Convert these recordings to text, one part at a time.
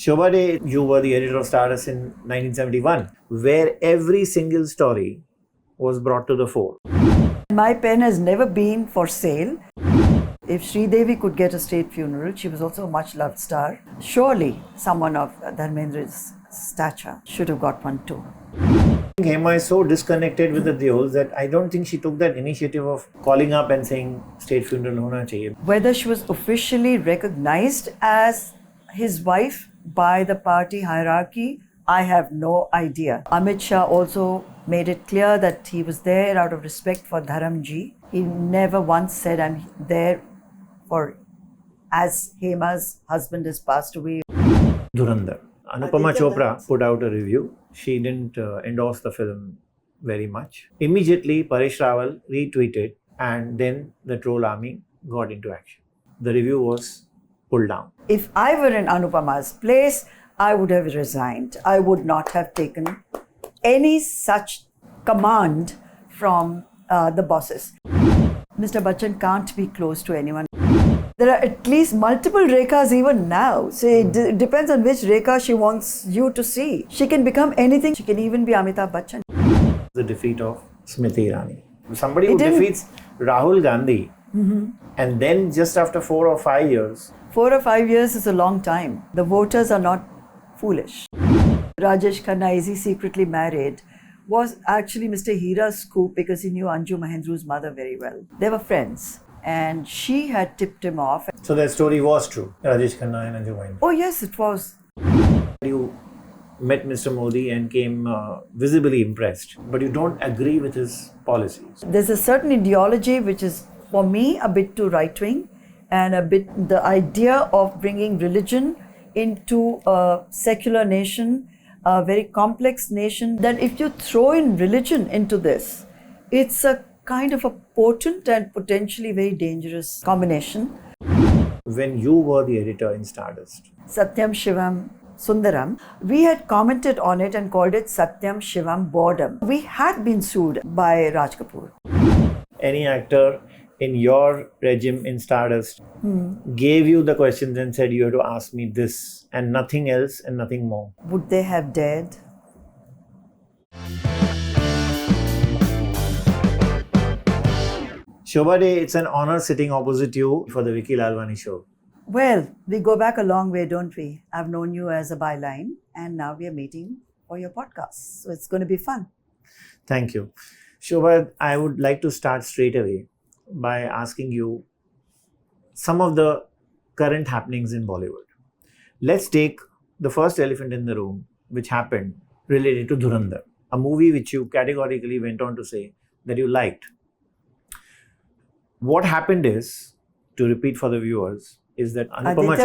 Shobha Day, you were the editor of Stardust in 1971, where every single story was brought to the fore. My pen has never been for sale. If Sridevi could get a state funeral, she was also a much loved star. Surely someone of Dharmendra's stature should have got one too. Hema is so disconnected with the Deols that I don't think she took that initiative of calling up and saying state funeral hona chahiye. Whether she was officially recognized as his wife by the party hierarchy, I have no idea. Amit Shah also made it clear that he was there out of respect for Dharamji. He never once said, I'm there for as Hema's husband has passed away. Dhurandhar. Anupama Chopra put out a review. She didn't endorse the film very much. Immediately, Paresh Rawal retweeted and then the troll army got into action. The review was pulled down. If I were in Anupama's place, I would have resigned. I would not have taken any such command from the bosses. Mr. Bachchan can't be close to anyone. There are at least multiple Rekhas even now. So it depends on which Rekha she wants you to see. She can become anything. She can even be Amitabh Bachchan. The defeat of Smriti Irani. Somebody who defeats Rahul Gandhi and then just after 4 or 5 years. 4 or 5 years is a long time. The voters are not foolish. Rajesh Khanna, is he secretly married, was actually Mr. Hira's scoop because he knew Anju Mahendru's mother very well. They were friends. And she had tipped him off. So that story was true, Rajesh Khanna and Anju Mahendru. Oh yes, it was. You met Mr. Modi and came visibly impressed, but you don't agree with his policies. There's a certain ideology which is, for me, a bit too right-wing, and a bit the idea of bringing religion into a secular nation, a very complex nation, that if you throw in religion into this, it's a kind of a potent and potentially very dangerous combination. When you were the editor in Stardust, Satyam Shivam Sundaram, we had commented on it and called it Satyam Shivam Boredom. We had been sued by Raj Kapoor. Any actor in your regime in Stardust gave you the questions and said you have to ask me this and nothing else and nothing more. Would they have dared? Shobha Day, it's an honor sitting opposite you for the Vickey Lalwani show. Well, we go back a long way, don't we? I've known you as a byline and now we are meeting for your podcast. So it's going to be fun. Thank you. Shobha, I would like to start straight away by asking you some of the current happenings in Bollywood. Let's take the first elephant in the room, which happened related to Dhurandhar, a movie which you categorically went on to say that you liked. What happened is, to repeat for the viewers, is that Anupama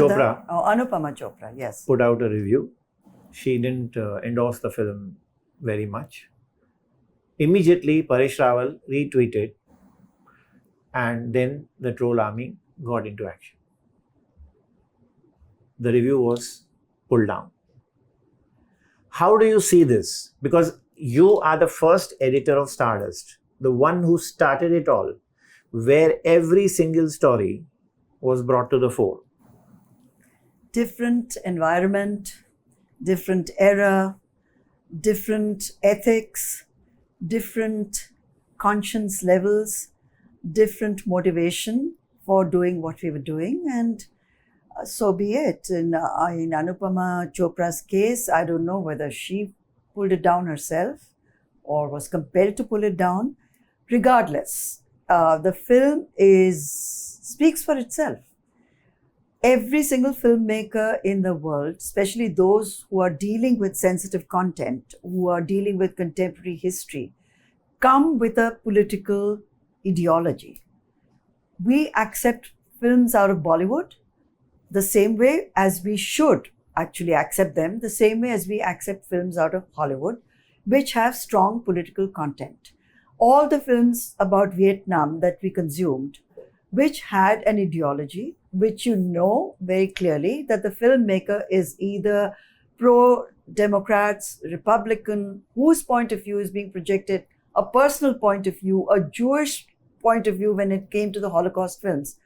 Chopra yes, put out a review. She didn't endorse the film very much. Immediately, Paresh Rawal retweeted and then the troll army got into action. The review was pulled down. How do you see this? Because you are the first editor of Stardust, the one who started it all, where every single story was brought to the fore. Different environment, different era, different ethics, different conscience levels, different motivation for doing what we were doing, and so be it. In Anupama Chopra's case, I don't know whether she pulled it down herself or was compelled to pull it down. Regardless, the film speaks for itself. Every single filmmaker in the world, especially those who are dealing with sensitive content, who are dealing with contemporary history, come with a political ideology. We accept films out of Bollywood the same way as we should actually accept them, the same way as we accept films out of Hollywood, which have strong political content. All the films about Vietnam that we consumed, which had an ideology, which you know very clearly that the filmmaker is either pro-Democrats, Republican, whose point of view is being projected, a personal point of view, a Jewish point of view when it came to the Holocaust films.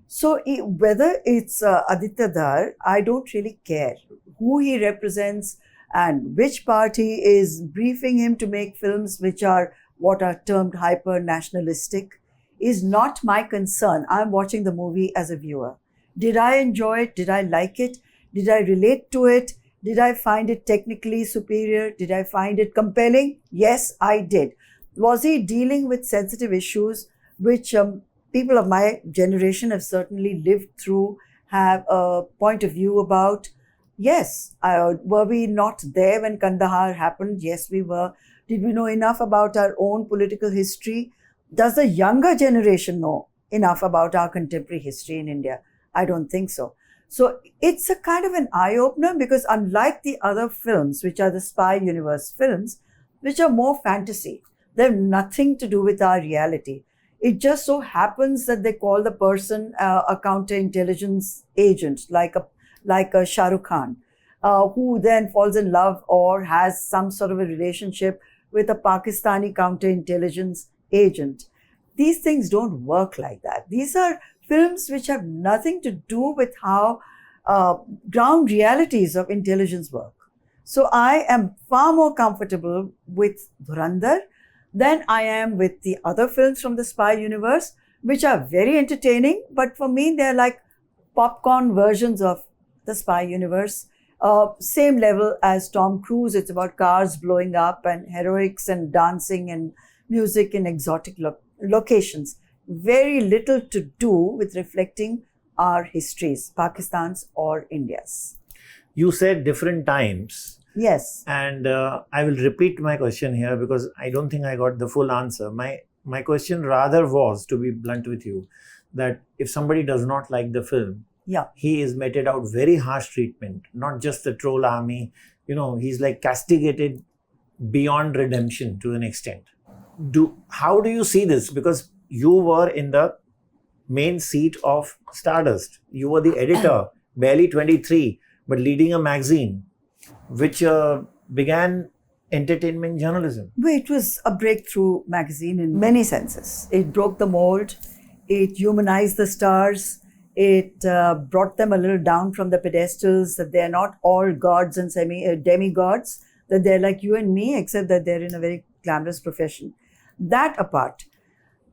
So whether it's Aditya Dhar, I don't really care who he represents and which party is briefing him to make films which are what are termed hyper nationalistic is not my concern. I'm watching the movie as a viewer. Did I enjoy it? Did I like it? Did I relate to it? Did I find it technically superior? Did I find it compelling? Yes, I did. Was he dealing with sensitive issues which people of my generation have certainly lived through, have a point of view about? Yes. Were we not there when Kandahar happened? Yes, we were. Did we know enough about our own political history? Does the younger generation know enough about our contemporary history in India? I don't think so. So it's a kind of an eye-opener because unlike the other films, which are the spy universe films, which are more fantasy, they have nothing to do with our reality. It just so happens that they call the person a counterintelligence agent, like a Shah Rukh Khan, who then falls in love or has some sort of a relationship with a Pakistani counterintelligence agent. These things don't work like that. These are films which have nothing to do with how ground realities of intelligence work. So I am far more comfortable with Dhurandhar than I am with the other films from the spy universe, which are very entertaining, but for me, they're like popcorn versions of the spy universe. Same level as Tom Cruise. It's about cars blowing up and heroics and dancing and music in exotic locations. Very little to do with reflecting our histories, Pakistan's or India's. You said different times. Yes. And I will repeat my question here because I don't think I got the full answer. My question rather was, to be blunt with you, that if somebody does not like the film, yeah, he is meted out very harsh treatment, not just the troll army. He's like castigated beyond redemption to an extent. How do you see this? Because you were in the main seat of Stardust. You were the editor, barely 23, but leading a magazine which began entertainment journalism. It was a breakthrough magazine in many senses. It broke the mold. It humanized the stars. It brought them a little down from the pedestals, that they're not all gods and demigods, that they're like you and me, except that they're in a very glamorous profession. That apart,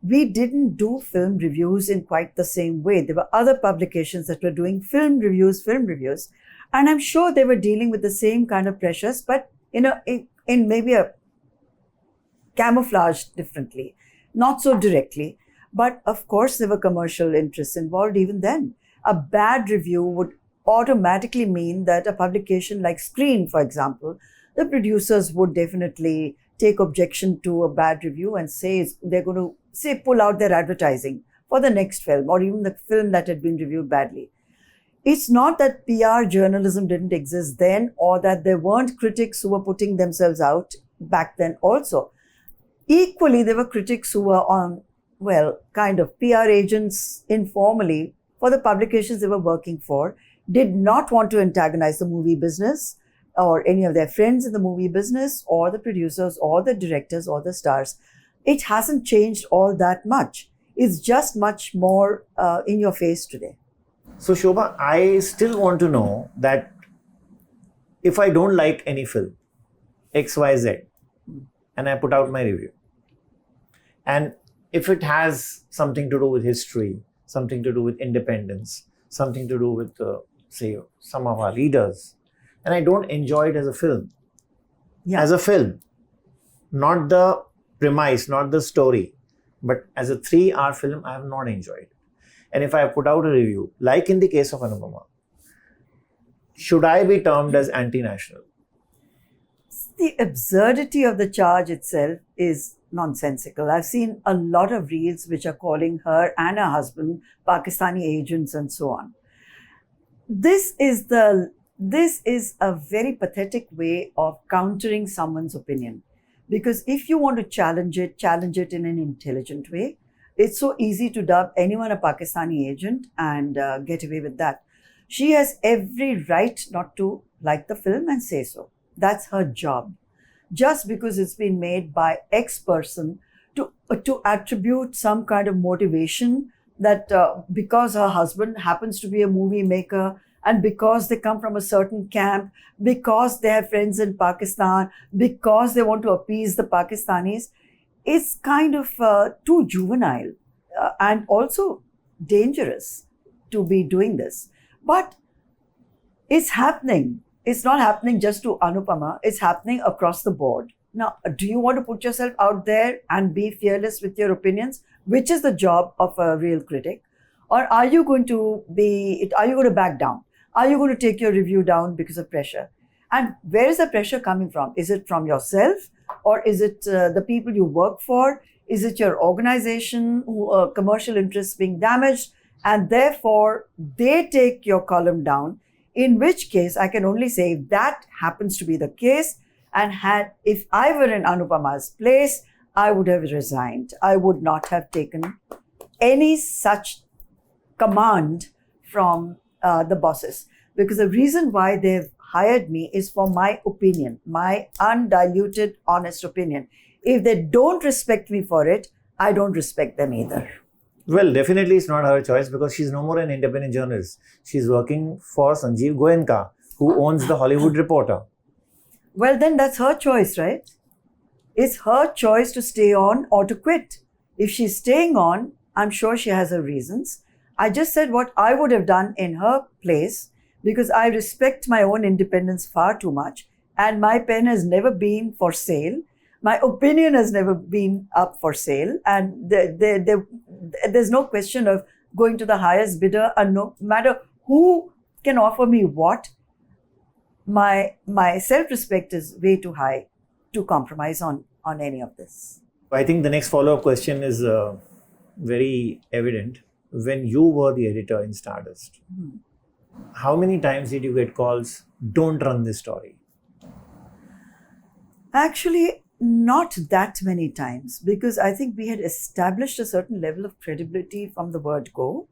we didn't do film reviews in quite the same way. There were other publications that were doing film reviews, and I'm sure they were dealing with the same kind of pressures, but in maybe a camouflage differently, not so directly. But of course, there were commercial interests involved even then. A bad review would automatically mean that a publication like Screen, for example, the producers would definitely take objection to a bad review and say they're going to pull out their advertising for the next film or even the film that had been reviewed badly. It's not that PR journalism didn't exist then or that there weren't critics who were putting themselves out back then also. Equally, there were critics who were kind of PR agents informally for the publications they were working for, did not want to antagonize the movie business or any of their friends in the movie business or the producers or the directors or the stars. It hasn't changed all that much. It's just much more in your face today. So Shobha, I still want to know that if I don't like any film, XYZ, and I put out my review, and if it has something to do with history, something to do with independence, something to do with, say, some of our leaders, and I don't enjoy it as a film, not the premise, not the story, but as a 3-hour film, I have not enjoyed it. And if I put out a review, like in the case of Anupama, should I be termed as anti-national? The absurdity of the charge itself is nonsensical. I've seen a lot of reels which are calling her and her husband Pakistani agents and so on. This is a very pathetic way of countering someone's opinion. Because if you want to challenge it in an intelligent way. It's so easy to dub anyone a Pakistani agent and get away with that. She has every right not to like the film and say so. That's her job. Just because it's been made by X person to attribute some kind of motivation that because her husband happens to be a movie maker, and because they come from a certain camp, because they have friends in Pakistan, because they want to appease the Pakistanis, it's kind of too juvenile and also dangerous to be doing this. But it's happening. It's not happening just to Anupama, it's happening across the board. Now, do you want to put yourself out there and be fearless with your opinions, which is the job of a real critic? Or are you going to back down? Are you going to take your review down because of pressure? And where is the pressure coming from? Is it from yourself, or is it the people you work for? Is it your organization who commercial interests being damaged, and therefore they take your column down? In which case, I can only say if that happens to be the case, and if I were in Anupama's place, I would have resigned. I would not have taken any such command from the bosses, because the reason why they've hired me is for my opinion, my undiluted, honest opinion. If they don't respect me for it, I don't respect them either. Well, definitely it's not her choice, because she's no more an independent journalist. She's working for Sanjeev Goenka, who owns the Hollywood Reporter. Well, then that's her choice, right? It's her choice to stay on or to quit. If she's staying on, I'm sure she has her reasons. I just said what I would have done in her place, because I respect my own independence far too much, and my pen has never been for sale. My opinion has never been up for sale, and there's no question of going to the highest bidder, and no matter who can offer me what, my self-respect is way too high to compromise on any of this. I think the next follow-up question is very evident. When you were the editor in Stardust, how many times did you get calls, don't run this story? Actually, not that many times, because I think we had established a certain level of credibility from the word go.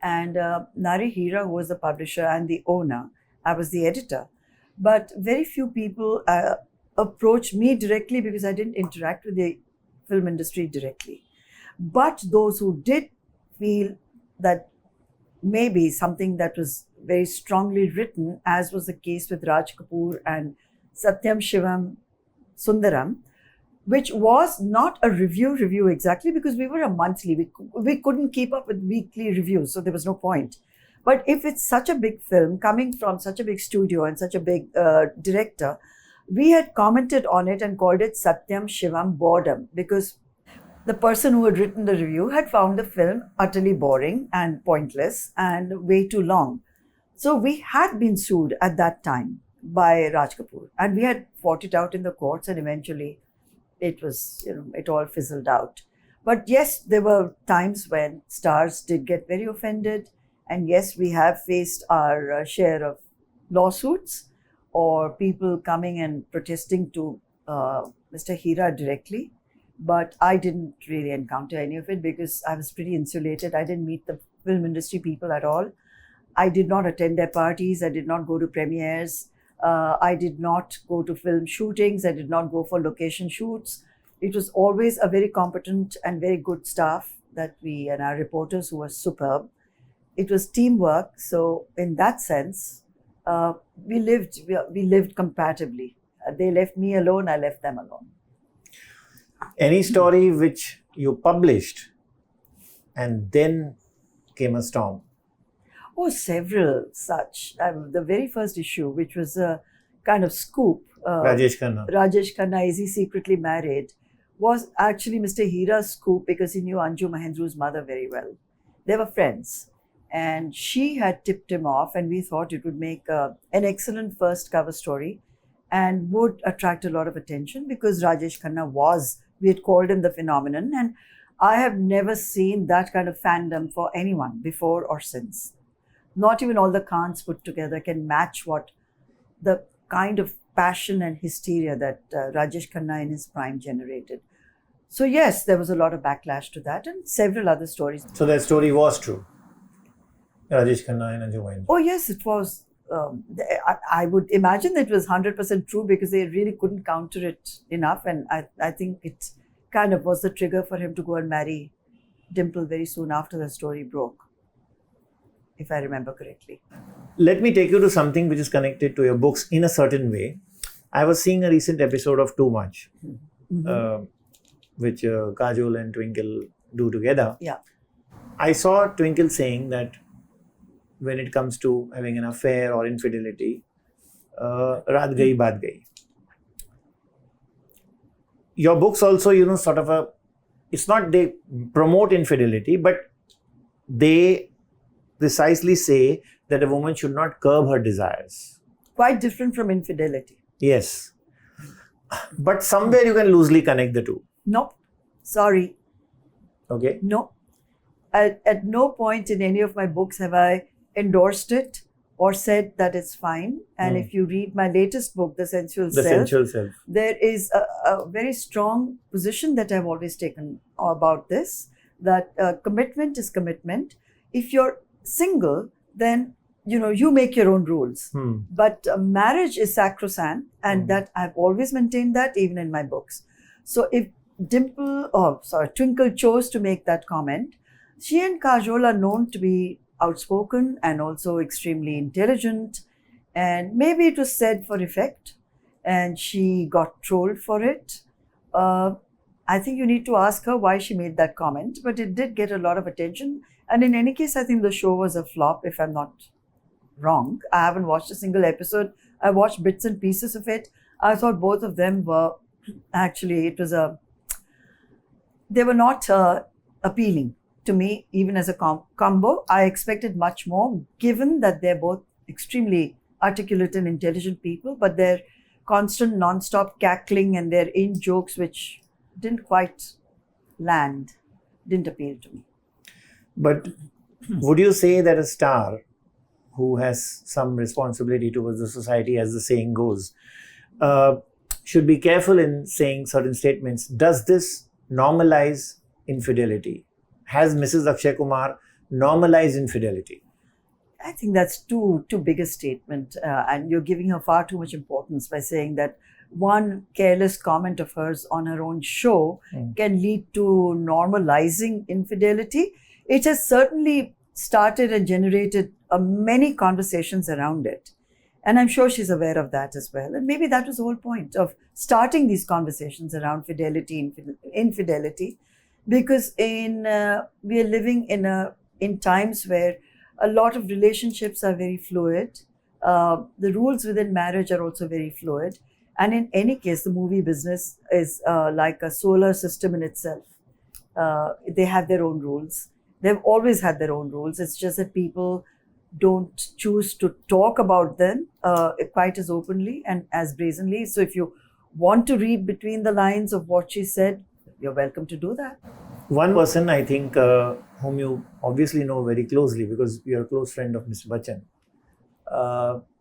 And Nari Hira, who was the publisher and the owner, I was the editor. But very few people approached me directly, because I didn't interact with the film industry directly. But those who did feel that maybe something that was very strongly written, as was the case with Raj Kapoor and Satyam Shivam Sundaram, which was not a review exactly, because we were a monthly. We couldn't keep up with weekly reviews, so there was no point. But if it's such a big film coming from such a big studio and such a big director, we had commented on it and called it Satyam Shivam Boredom, because the person who had written the review had found the film utterly boring and pointless and way too long. So we had been sued at that time by Raj Kapoor, and we had fought it out in the courts, and eventually it was, it all fizzled out. But yes, there were times when stars did get very offended, and yes, we have faced our share of lawsuits or people coming and protesting to Mr. Hira directly. But I didn't really encounter any of it, because I was pretty insulated. I didn't meet the film industry people at all. I did not attend their parties. I did not go to premieres. I did not go to film shootings. I did not go for location shoots. It was always a very competent and very good staff that and our reporters who were superb. It was teamwork. So in that sense, we lived compatibly. They left me alone. I left them alone. Any story which you published and then came a storm? Oh, several such. The very first issue, which was a kind of scoop. Rajesh Khanna, is he secretly married? Was actually Mr. Hira's scoop, because he knew Anju Mahendru's mother very well. They were friends. And she had tipped him off, and we thought it would make an excellent first cover story and would attract a lot of attention, because Rajesh Khanna we had called him the phenomenon, and I have never seen that kind of fandom for anyone before or since. Not even all the Khans put together can match what the kind of passion and hysteria that Rajesh Khanna in his prime generated. So yes, there was a lot of backlash to that, and several other stories. So that story was true? Rajesh Khanna and Anju Mahendru? Oh yes, it was. I would imagine that it was 100% true, because they really couldn't counter it enough, and I think it kind of was the trigger for him to go and marry Dimple very soon after the story broke, if I remember correctly. Let me take you to something which is connected to your books in a certain way. I was seeing a recent episode of Too Much, which Kajol and Twinkle do together. Yeah. I saw Twinkle saying that when it comes to having an affair or infidelity, raat gayi baat gayi. Your books also, sort of it's not they promote infidelity, but they precisely say that a woman should not curb her desires. Quite different from infidelity. Yes. But somewhere you can loosely connect the two. No, sorry. Okay. No. At no point in any of my books have I endorsed it or said that it's fine. And if you read my latest book, The Sensual Self, there is a very strong position that I've always taken about this, that commitment is commitment. If you're single, then you make your own rules. But marriage is sacrosanct, and that I've always maintained that even in my books. So if Twinkle chose to make that comment, she and Kajol are known to be outspoken and also extremely intelligent, and maybe it was said for effect and she got trolled for it. I think you need to ask her why she made that comment, but it did get a lot of attention. And in any case, I think the show was a flop, if I'm not wrong. I haven't watched a single episode. I watched bits and pieces of it. I thought both of them were actually, they were not appealing to me, even as a combo. I expected much more, given that they're both extremely articulate and intelligent people, but their constant non-stop cackling and their in-jokes, which didn't quite land, didn't appeal to me. But would you say that a star who has some responsibility towards the society, as the saying goes, should be careful in saying certain statements? Does this normalize infidelity? Has Mrs. Akshay Kumar normalized infidelity? I think that's too big a statement, and you're giving her far too much importance by saying that one careless comment of hers on her own show can lead to normalizing infidelity. It has certainly started and generated many conversations around it. And I'm sure she's aware of that as well. And maybe that was the whole point of starting these conversations around fidelity, infidelity, because we are living in times where a lot of relationships are very fluid. The rules within marriage are also very fluid. And in any case, the movie business is like a solar system in itself. They have their own rules. They've always had their own rules. It's just that people don't choose to talk about them quite as openly and as brazenly. So if you want to read between the lines of what she said, you're welcome to do that. One person, I think, whom you obviously know very closely because you're a close friend of Mr. Bachchan,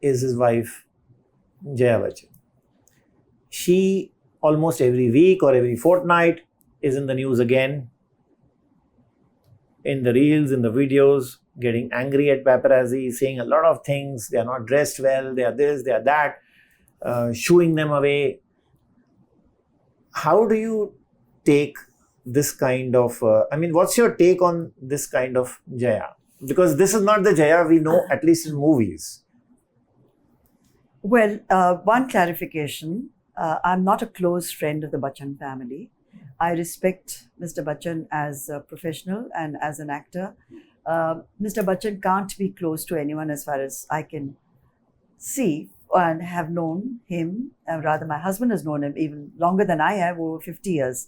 is his wife, Jaya Bachchan. She almost every week or every fortnight is in the news again, in the reels, in the videos, getting angry at paparazzi, saying a lot of things. They are not dressed well, they are this, they are that, shooing them away. How do you take this kind of, what's your take on this kind of Jaya? Because this is not the Jaya we know, at least in movies. Well, one clarification. I'm not a close friend of the Bachchan family. I respect Mr. Bachchan as a professional and as an actor. Mr. Bachchan can't be close to anyone as far as I can see and have known him. Rather, my husband has known him even longer than I have, over 50 years.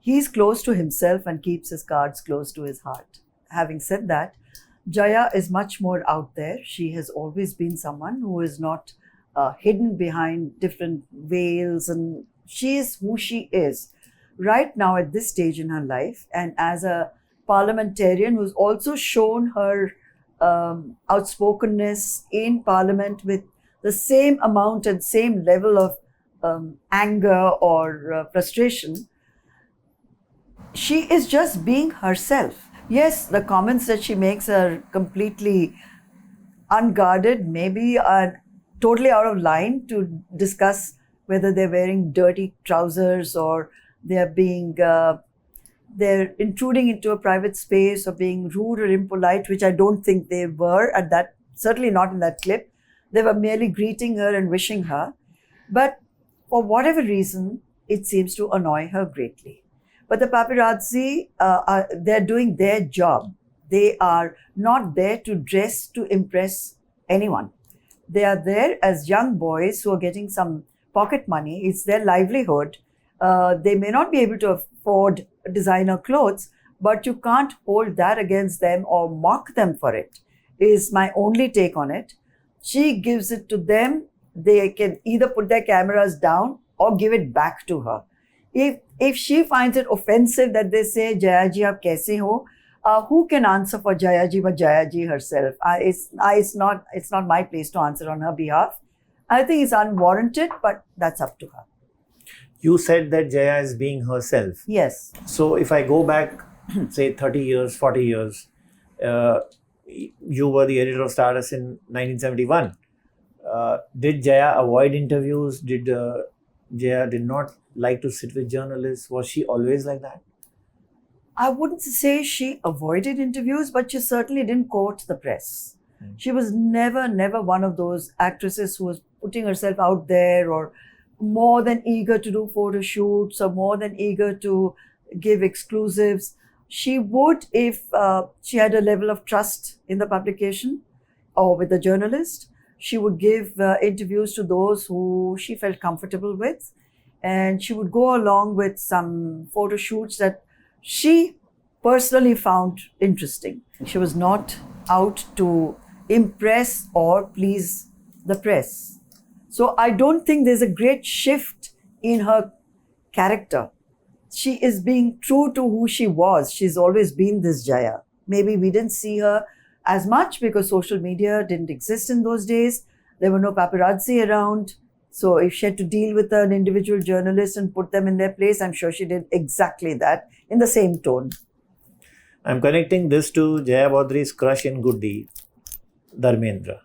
He's close to himself and keeps his cards close to his heart. Having said that, Jaya is much more out there. She has always been someone who is not hidden behind different veils, and she is who she is right now at this stage in her life. And as a parliamentarian who's also shown her outspokenness in parliament with the same amount and same level of anger or frustration, she is just being herself. Yes, the comments that she makes are completely unguarded, maybe are totally out of line to discuss whether they're wearing dirty trousers or they're being they're intruding into a private space or being rude or impolite, which I don't think they were at that, certainly not in that clip. They were merely greeting her and wishing her. But for whatever reason, it seems to annoy her greatly. But the paparazzi, they're doing their job. They are not there to dress to impress anyone. They are there as young boys who are getting some pocket money. It's their livelihood. They may not be able to afford designer clothes, but you can't hold that against them or mock them for it, is my only take on it. She gives it to them. They can either put their cameras down or give it back to her. If she finds it offensive that they say, Jaya ji, aap kaise ho? Who can answer for Jaya ji but Jaya ji herself? It's not my place to answer on her behalf. I think it's unwarranted, but that's up to her. You said that Jaya is being herself. Yes. So if I go back, say 30 years, 40 years, you were the editor of Stardust in 1971. Did Jaya avoid interviews? Did Jaya did not like to sit with journalists? Was she always like that? I wouldn't say she avoided interviews, but she certainly didn't court the press. She was never one of those actresses who was putting herself out there or more than eager to do photo shoots or more than eager to give exclusives. She would, if she had a level of trust in the publication or with the journalist, she would give interviews to those who she felt comfortable with. And she would go along with some photo shoots that she personally found interesting. She was not out to impress or please the press. So I don't think there's a great shift in her character. She is being true to who she was. She's always been this Jaya. Maybe we didn't see her as much because social media didn't exist in those days. There were no paparazzi around. So if she had to deal with an individual journalist and put them in their place, I'm sure she did exactly that in the same tone. I'm connecting this to Jaya Baudry's crush in Goody, Dharmendra,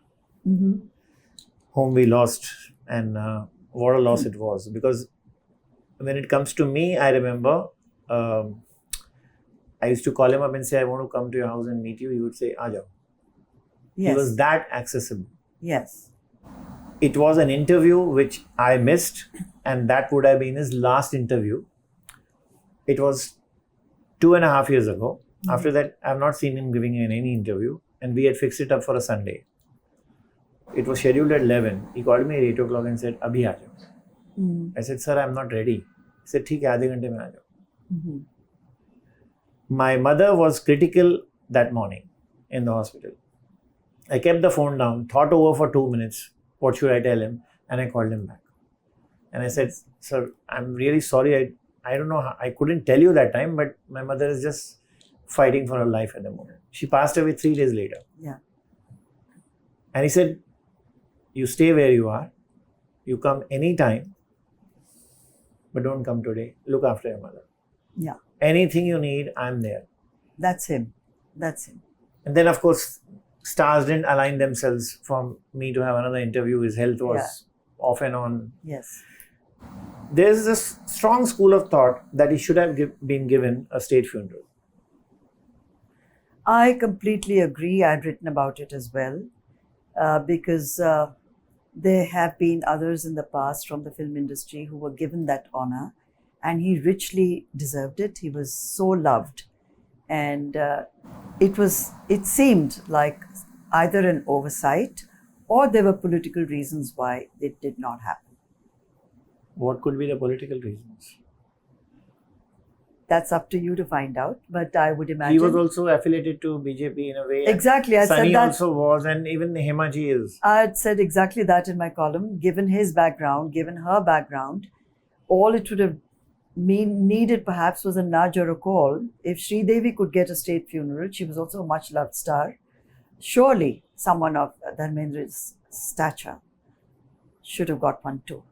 whom we lost, and what a loss it was. Because when it comes to me, I remember I used to call him up and say, I want to come to your house and meet you. He would say, Aajao. Yes. He was that accessible. Yes. It was an interview which I missed, and that would have been his last interview. It was 2.5 years ago. After that, I've not seen him giving any interview, and we had fixed it up for a Sunday. It was scheduled at 11. He called me at 8 o'clock and said, Abhi aa jao. I said, sir, I'm not ready. He said, theek hai, aadhe ghante mein aa jao. My mother was critical that morning in the hospital. I kept the phone down, thought over for 2 minutes. What should I tell him? And I called him back. And I said, sir, I'm really sorry. I don't know how, I couldn't tell you that time, but my mother is just fighting for her life at the moment. She passed away 3 days later. Yeah. And he said, you stay where you are. You come anytime, but don't come today. Look after your mother. Yeah. Anything you need, I'm there. That's him. That's him. And then, of course, stars didn't align themselves for me to have another interview. His health was off and on. Yes. There's a strong school of thought that he should have been given a state funeral. I completely agree. I'd written about it as well because there have been others in the past from the film industry who were given that honor, and he richly deserved it. He was so loved. And it seemed like either an oversight or there were political reasons why it did not happen. What could be the political reasons? That's up to you to find out, but I would imagine... He was also affiliated to BJP in a way. Exactly, I Sunny said that. also was, and even Hema ji is. I had said exactly that in my column. Given his background, given her background, all it would have needed perhaps was a nudge or a call. If Sridevi could get a state funeral, she was also a much loved star. Surely someone of Dharmendra's stature should have got one too.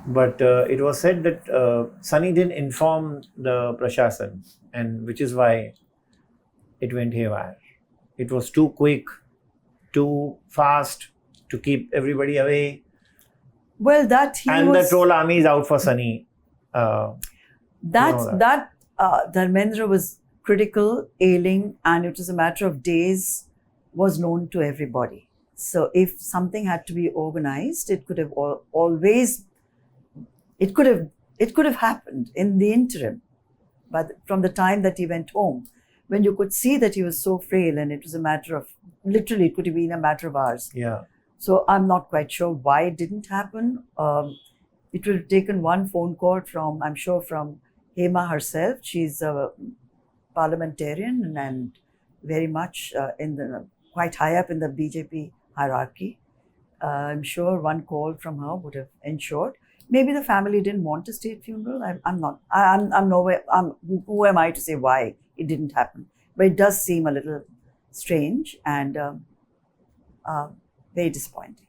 But it was said that Sunny didn't inform the Prashasan, and which is why it went haywire. It was too quick, too fast to keep everybody away. Well, that he and was... the troll army is out for Sunny. That Dharmendra was critical, ailing, and it was a matter of days, was known to everybody. So if something had to be organized, it could have it could have happened in the interim, but from the time that he went home, when you could see that he was so frail, and it was a matter of, literally, it could have been a matter of hours. Yeah. So I'm not quite sure why it didn't happen. It would have taken one phone call from, I'm sure, from Hema herself. She's a parliamentarian and very much quite high up in the BJP hierarchy. I'm sure one call from her would have ensured. Maybe the family didn't want a state funeral. I'm nowhere. Who am I to say why it didn't happen? But it does seem a little strange and very disappointing.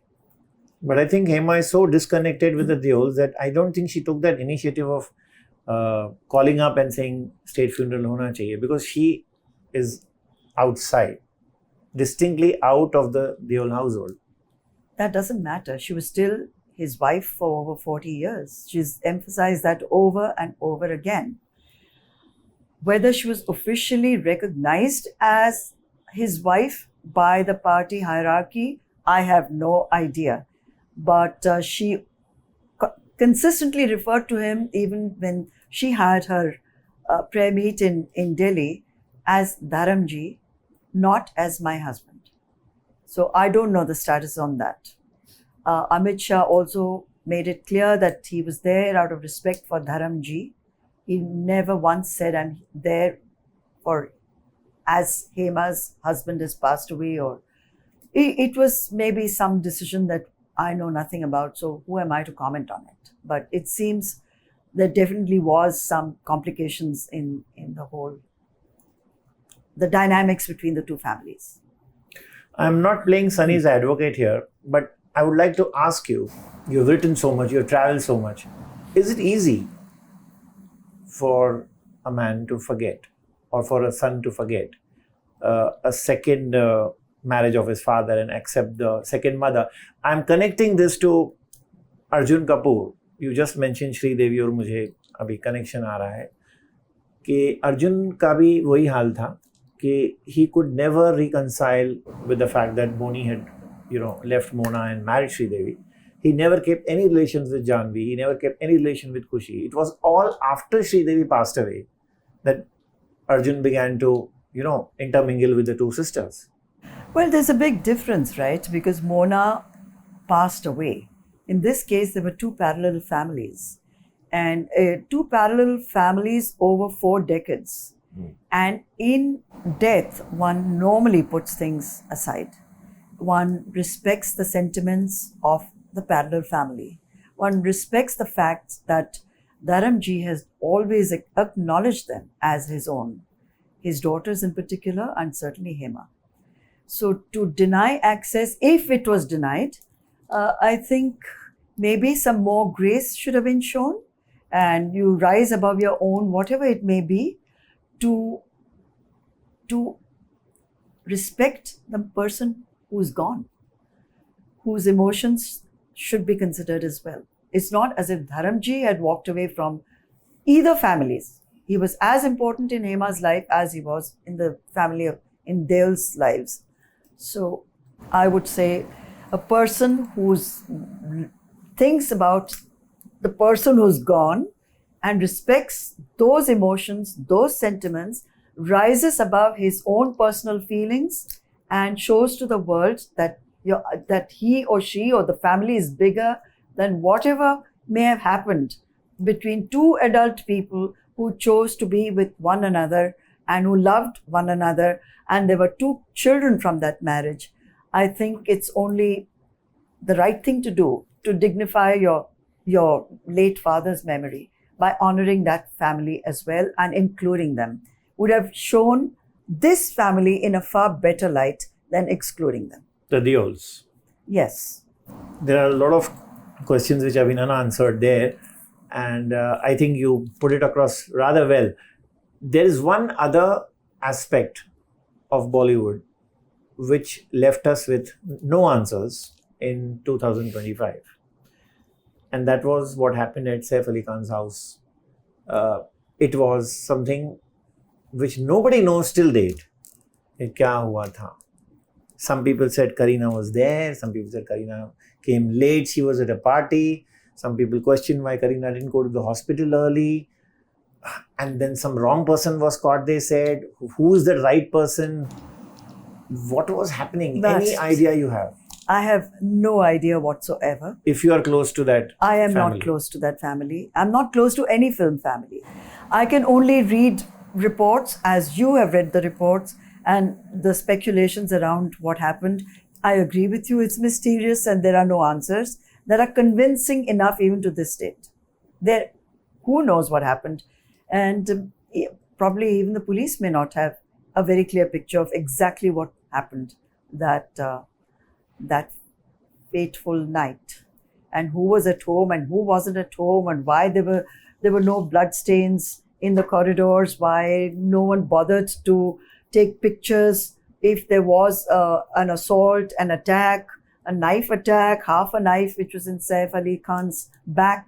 But I think Hema is so disconnected with the Deols that I don't think she took that initiative of calling up and saying state funeral hona chahiye, because she is outside, distinctly out of the Deol household. That doesn't matter. She was still his wife for over 40 years. She's emphasized that over and over again. Whether she was officially recognized as his wife by the party hierarchy, I have no idea. But she consistently referred to him, even when she had her prayer meet in Delhi, as Dharamji, not as my husband. So I don't know the status on that. Amit Shah also made it clear that he was there out of respect for Dharamji. He never once said, I'm there for, as Hema's husband has passed away, or it was maybe some decision that I know nothing about, so who am I to comment on it? But it seems there definitely was some complications in the dynamics between the two families. I'm not playing Sunny's advocate here, but I would like to ask you, you've written so much, you've traveled so much. Is it easy for a man to forget, or for a son to forget a second marriage of his father and accept the second mother? I'm connecting this to Arjun Kapoor. You just mentioned Sri Devi और मुझे अभी connection आ रहा है कि अर्जुन का भी वही हाल था कि he could never reconcile with the fact that Boni had, left Mona and married Sri Devi. He never kept any relations with Janvi. He never kept any relation with Kushi. It was all after Sri Devi passed away that Arjun began to, intermingle with the two sisters. Well, there's a big difference, right? Because Mona passed away. In this case, there were two parallel families. And two parallel families over 4 decades. And in death, one normally puts things aside. One respects the sentiments of the parallel family. One respects the fact that Dharamji has always acknowledged them as his own. His daughters in particular, and certainly Hema. So to deny access, if it was denied, I think maybe some more grace should have been shown, and you rise above your own, whatever it may be, to respect the person who's gone, whose emotions should be considered as well. It's not as if Dharamji had walked away from either families. He was as important in Hema's life as he was in the family in Deol's lives. So I would say a person who thinks about the person who's gone and respects those emotions, those sentiments, rises above his own personal feelings and shows to the world that that he or she or the family is bigger than whatever may have happened between two adult people who chose to be with one another and who loved one another, and there were 2 children from that marriage. I think it's only the right thing to do to dignify your late father's memory by honoring that family as well and including them. Would have shown this family in a far better light than excluding them. The Deols. Yes. There are a lot of questions which have been unanswered there, and I think you put it across rather well. There is one other aspect of Bollywood which left us with no answers in 2025. And that was what happened at Saif Ali Khan's house. it was something which nobody knows till date. It kya hua tha? Some people said Kareena was there. Some people said Kareena came late. She was at a party. Some people questioned why Kareena didn't go to the hospital early. And then some wrong person was caught, they said. Who is the right person? What was happening? Any idea you have? I have no idea whatsoever. If you are close to that I am family. not close to that family. I'm not close to any film family. I can only read reports as you have read the reports and the speculations around what happened. I agree with you. It's mysterious and there are no answers that are convincing enough even to this date. Who knows what happened? And probably even the police may not have a very clear picture of exactly what happened that fateful night, and who was at home and who wasn't at home, and why there were no blood stains in the corridors, why no one bothered to take pictures if there was an assault, an attack, a knife attack, half a knife which was in Saif Ali Khan's back.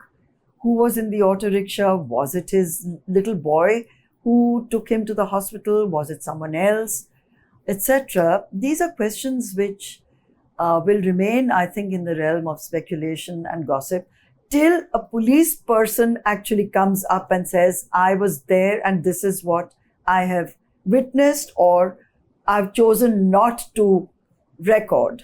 Who was in the auto rickshaw? Was it his little boy who took him to the hospital? Was it someone else? Etc. These are questions which will remain, I think, in the realm of speculation and gossip till a police person actually comes up and says, I was there and this is what I have witnessed or I've chosen not to record.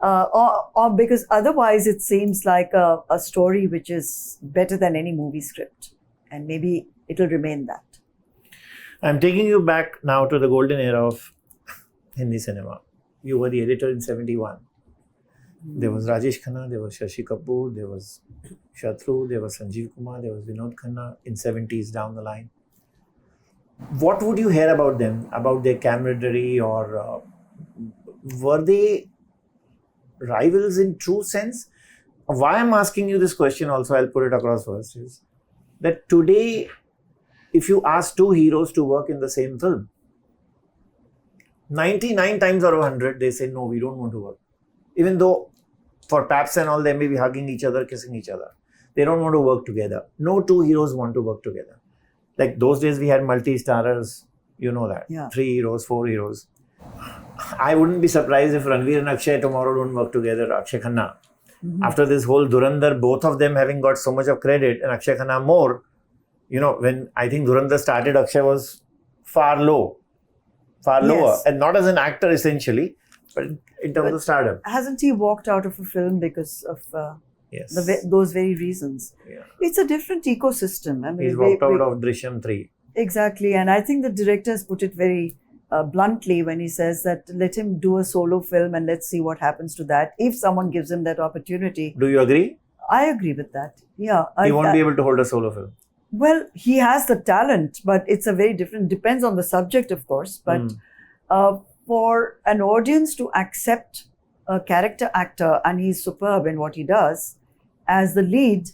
Or because otherwise it seems like a story which is better than any movie script. And maybe it'll remain that. I'm taking you back now to the golden era of Hindi cinema. You were the editor in 71. There was Rajesh Khanna, there was Shashi Kapoor, there was Shatru, there was Sanjeev Kumar, there was Vinod Khanna in 70s down the line. What would you hear about them, about their camaraderie, or were they rivals in true sense? Why I'm asking you this question also, I'll put it across first, is that today, if you ask two heroes to work in the same film, 99 times out of 100, they say, no, we don't want to work. Even though for paps and all, they may be hugging each other, kissing each other. They don't want to work together. No two heroes want to work together. Like those days, we had multi-starrers, you know that. Yeah. 3 heroes, 4 heroes. I wouldn't be surprised if Ranveer and Akshay tomorrow don't work together, Akshay Khanna. Mm-hmm. After this whole Dhurandhar, both of them having got so much of credit and Akshay Khanna more, you know, when I think Dhurandhar started, Akshay was far lower, and not as an actor essentially, but in terms of stardom. Hasn't he walked out of a film because of yes. those very reasons? Yeah. It's a different ecosystem. I mean, he's walked out of Drishyam 3. Exactly, and I think the director has put it very bluntly when he says that let him do a solo film and let's see what happens to that if someone gives him that opportunity. Do you agree? I agree with that. Yeah. He won't be able to hold a solo film. Well, he has the talent, but it's a very different, depends on the subject, of course. But for an audience to accept a character actor, and he's superb in what he does, as the lead,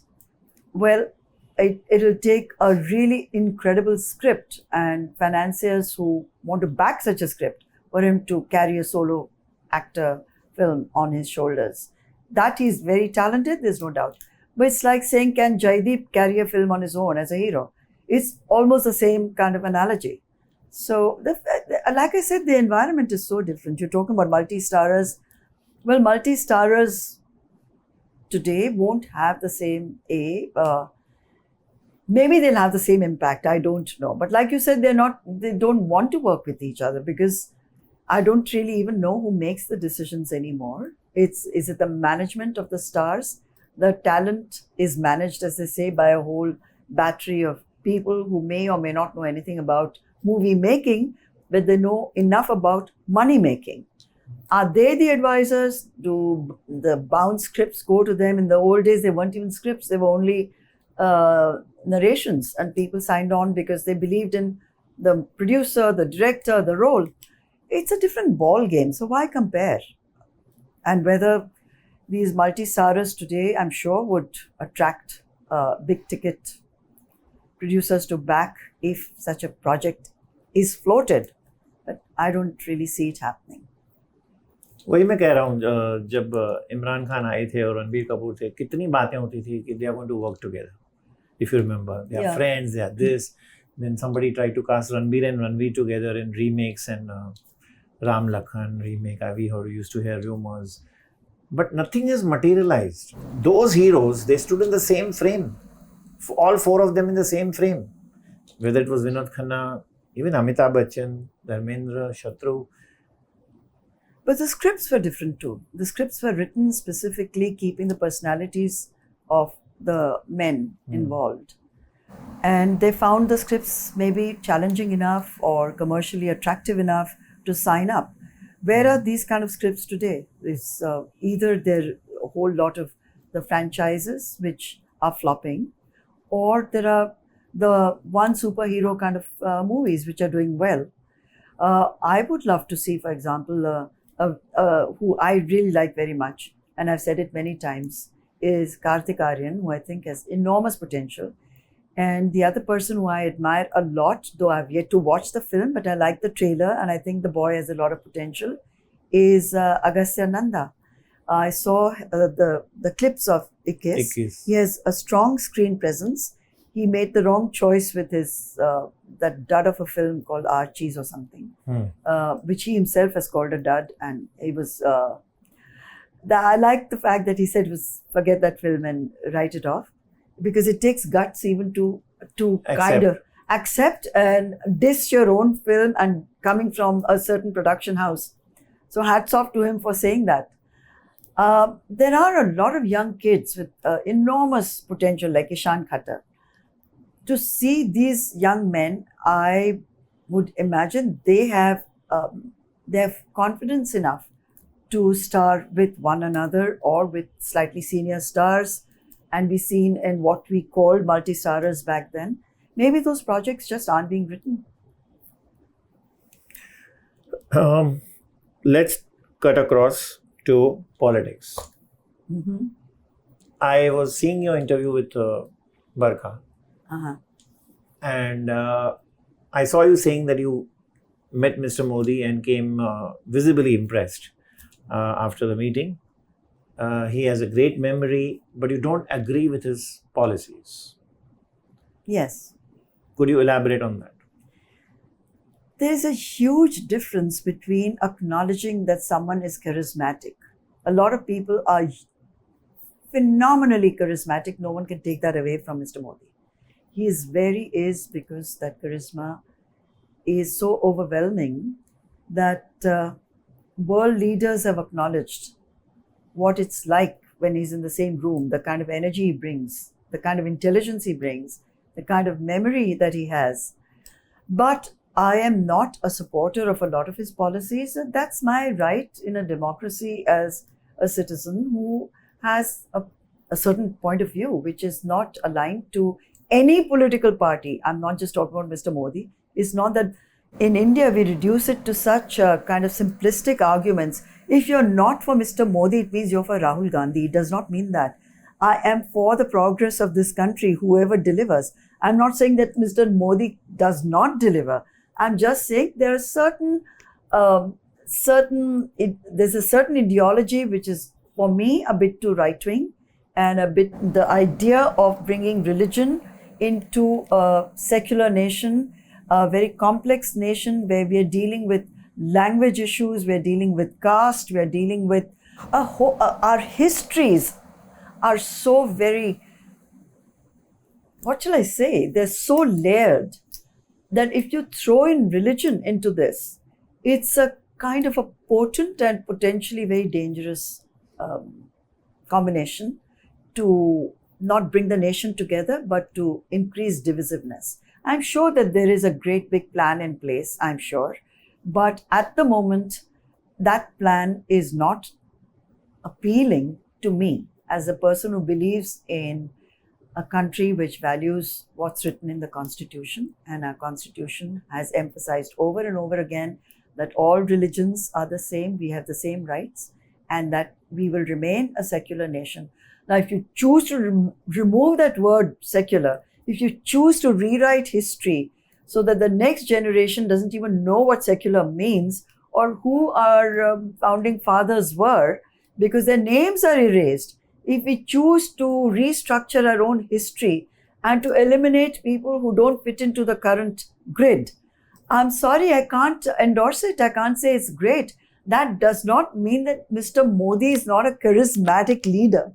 well, it'll take a really incredible script and financiers who want to back such a script for him to carry a solo actor film on his shoulders. That he's very talented, there's no doubt. But it's like saying, can Jaideep carry a film on his own as a hero? It's almost the same kind of analogy. So, like I said, the environment is so different. You're talking about multi-starrers. Well, multi-starrers today won't have the same maybe they'll have the same impact. I don't know. But like you said, they don't want to work with each other because I don't really even know who makes the decisions anymore. Is it the management of the stars? The talent is managed, as they say, by a whole battery of people who may or may not know anything about movie making, but they know enough about money making. Are they the advisors? Do the bound scripts go to them? In the old days, they weren't even scripts. They were only narrations, and people signed on because they believed in the producer, the director, the role. It's a different ball game. So why compare? And whether these multi-starrers today, I'm sure, would attract big ticket producers to back if such a project is floated. But I don't really see it happening. वही मैं कह रहा हूँ, जब इमरान खान आए थे और रणबीर कपूर थे, कितनी बातें होती थी कि they are going to work together. if you remember. They are Yeah. friends, they are this. Then somebody tried to cast Ranbir and Ranveer together in remakes, and Ram Lakhan remake. We used to hear rumors. But nothing is materialized. Those heroes, they stood in the same frame. All four of them in the same frame. Whether it was Vinod Khanna, even Amitabh Bachchan, Dharmendra, Shatru. But the scripts were different too. The scripts were written specifically keeping the personalities of the men involved. And they found the scripts maybe challenging enough or commercially attractive enough to sign up. Where are these kind of scripts today? It's either there are a whole lot of the franchises which are flopping, or there are the one superhero kind of movies which are doing well. I would love to see, for example, who I really like very much, and I've said it many times, is Karthik Aaryan, who I think has enormous potential. And the other person who I admire a lot, though I've yet to watch the film, but I like the trailer and I think the boy has a lot of potential, is Agastya Nanda. I saw the clips of Ikkis. Ikkis. He has a strong screen presence. He made the wrong choice with his that dud of a film called Archies or something, which he himself has called a dud, and he was. I like the fact that he said forget that film and write it off, because it takes guts even to kind of accept and diss your own film and coming from a certain production house. So hats off to him for saying that. There are a lot of young kids with enormous potential like Ishan Khattar. To see these young men, I would imagine they have confidence enough to star with one another or with slightly senior stars and be seen in what we called multi-starrers back then. Maybe those projects just aren't being written. Let's cut across to politics. Mm-hmm. I was seeing your interview with Barkha, Uh-huh. and I saw you saying that you met Mr. Modi and came visibly impressed after the meeting. He has a great memory, but you don't agree with his policies. Yes. Could you elaborate on that? There's a huge difference between acknowledging that someone is charismatic. A lot of people are phenomenally charismatic. No one can take that away from Mr. Modi. He is because that charisma is so overwhelming that world leaders have acknowledged what it's like when he's in the same room, the kind of energy he brings, the kind of intelligence he brings, the kind of memory that he has. But I am not a supporter of a lot of his policies. And that's my right in a democracy as a citizen who has a certain point of view, which is not aligned to any political party. I'm not just talking about Mr. Modi. It's not that in India we reduce it to such kind of simplistic arguments. If you're not for Mr. Modi, it means you're for Rahul Gandhi. It does not mean that. I am for the progress of this country, whoever delivers. I'm not saying that Mr. Modi does not deliver. I'm just saying there are there's a certain ideology which is, for me, a bit too right-wing, and a bit the idea of bringing religion into a secular nation, a very complex nation where we are dealing with language issues, we're dealing with caste, we're dealing with our histories are so very, what shall I say? They're so layered that if you throw in religion into this, it's a kind of a potent and potentially very dangerous combination to not bring the nation together, but to increase divisiveness. I'm sure that there is a great big plan in place, I'm sure. But at the moment, that plan is not appealing to me as a person who believes in a country which values what's written in the Constitution. And our Constitution has emphasized over and over again that all religions are the same, we have the same rights, and that we will remain a secular nation. Now, if you choose to remove that word secular, if you choose to rewrite history so that the next generation doesn't even know what secular means or who our founding fathers were, because their names are erased, if we choose to restructure our own history and to eliminate people who don't fit into the current grid. I'm sorry, I can't endorse it. I can't say it's great. That does not mean that Mr. Modi is not a charismatic leader.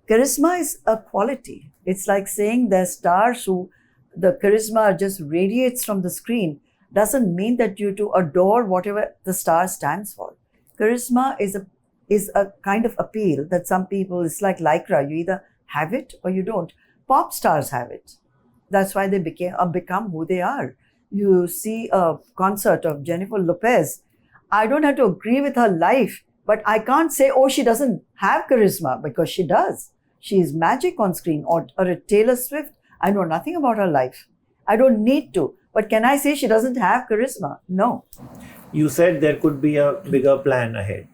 Charisma is a quality. It's like saying there's stars who the charisma just radiates from the screen. Doesn't mean that you to adore whatever the star stands for. Charisma is a kind of appeal that some people, it's like lycra. You either have it or you don't. Pop stars have it. That's why they become who they are. You see a concert of Jennifer Lopez. I don't have to agree with her life, but I can't say, oh, she doesn't have charisma, because she does. She is magic on screen. Or a Taylor Swift, I know nothing about her life. I don't need to. But can I say she doesn't have charisma? No. You said there could be a bigger plan ahead.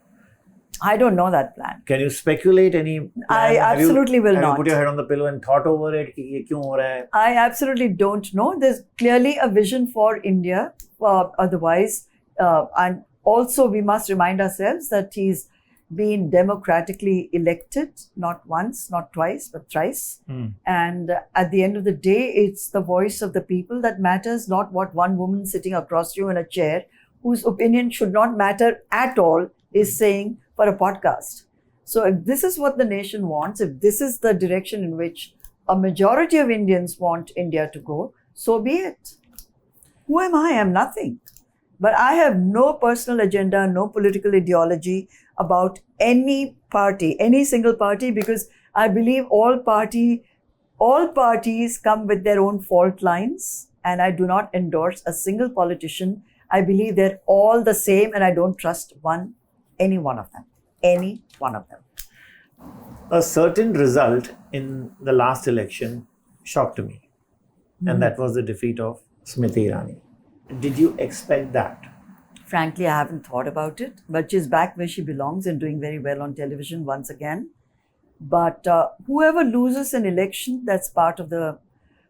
I don't know that plan. Can you speculate any plan? I absolutely will not. Have not. you put your head on the pillow and thought over it? Ki ye kyun ho raha hai? I absolutely don't know. There's clearly a vision for India. Otherwise, and also we must remind ourselves that he's been democratically elected, not once, not twice, but thrice. And at the end of the day, it's the voice of the people that matters, not what one woman sitting across you in a chair, whose opinion should not matter at all, is saying for a podcast. So if this is what the nation wants, if this is the direction in which a majority of Indians want India to go, so be it. Who am I? I'm nothing. But I have no personal agenda, no political ideology about any party, any single party, because I believe all parties come with their own fault lines, and I do not endorse a single politician. I believe they're all the same, and I don't trust any one of them. Any one of them. A certain result in the last election shocked me, and that was the defeat of Smriti Irani. Did you expect that? Frankly, I haven't thought about it, but she's back where she belongs and doing very well on television once again. But whoever loses an election, that's part of the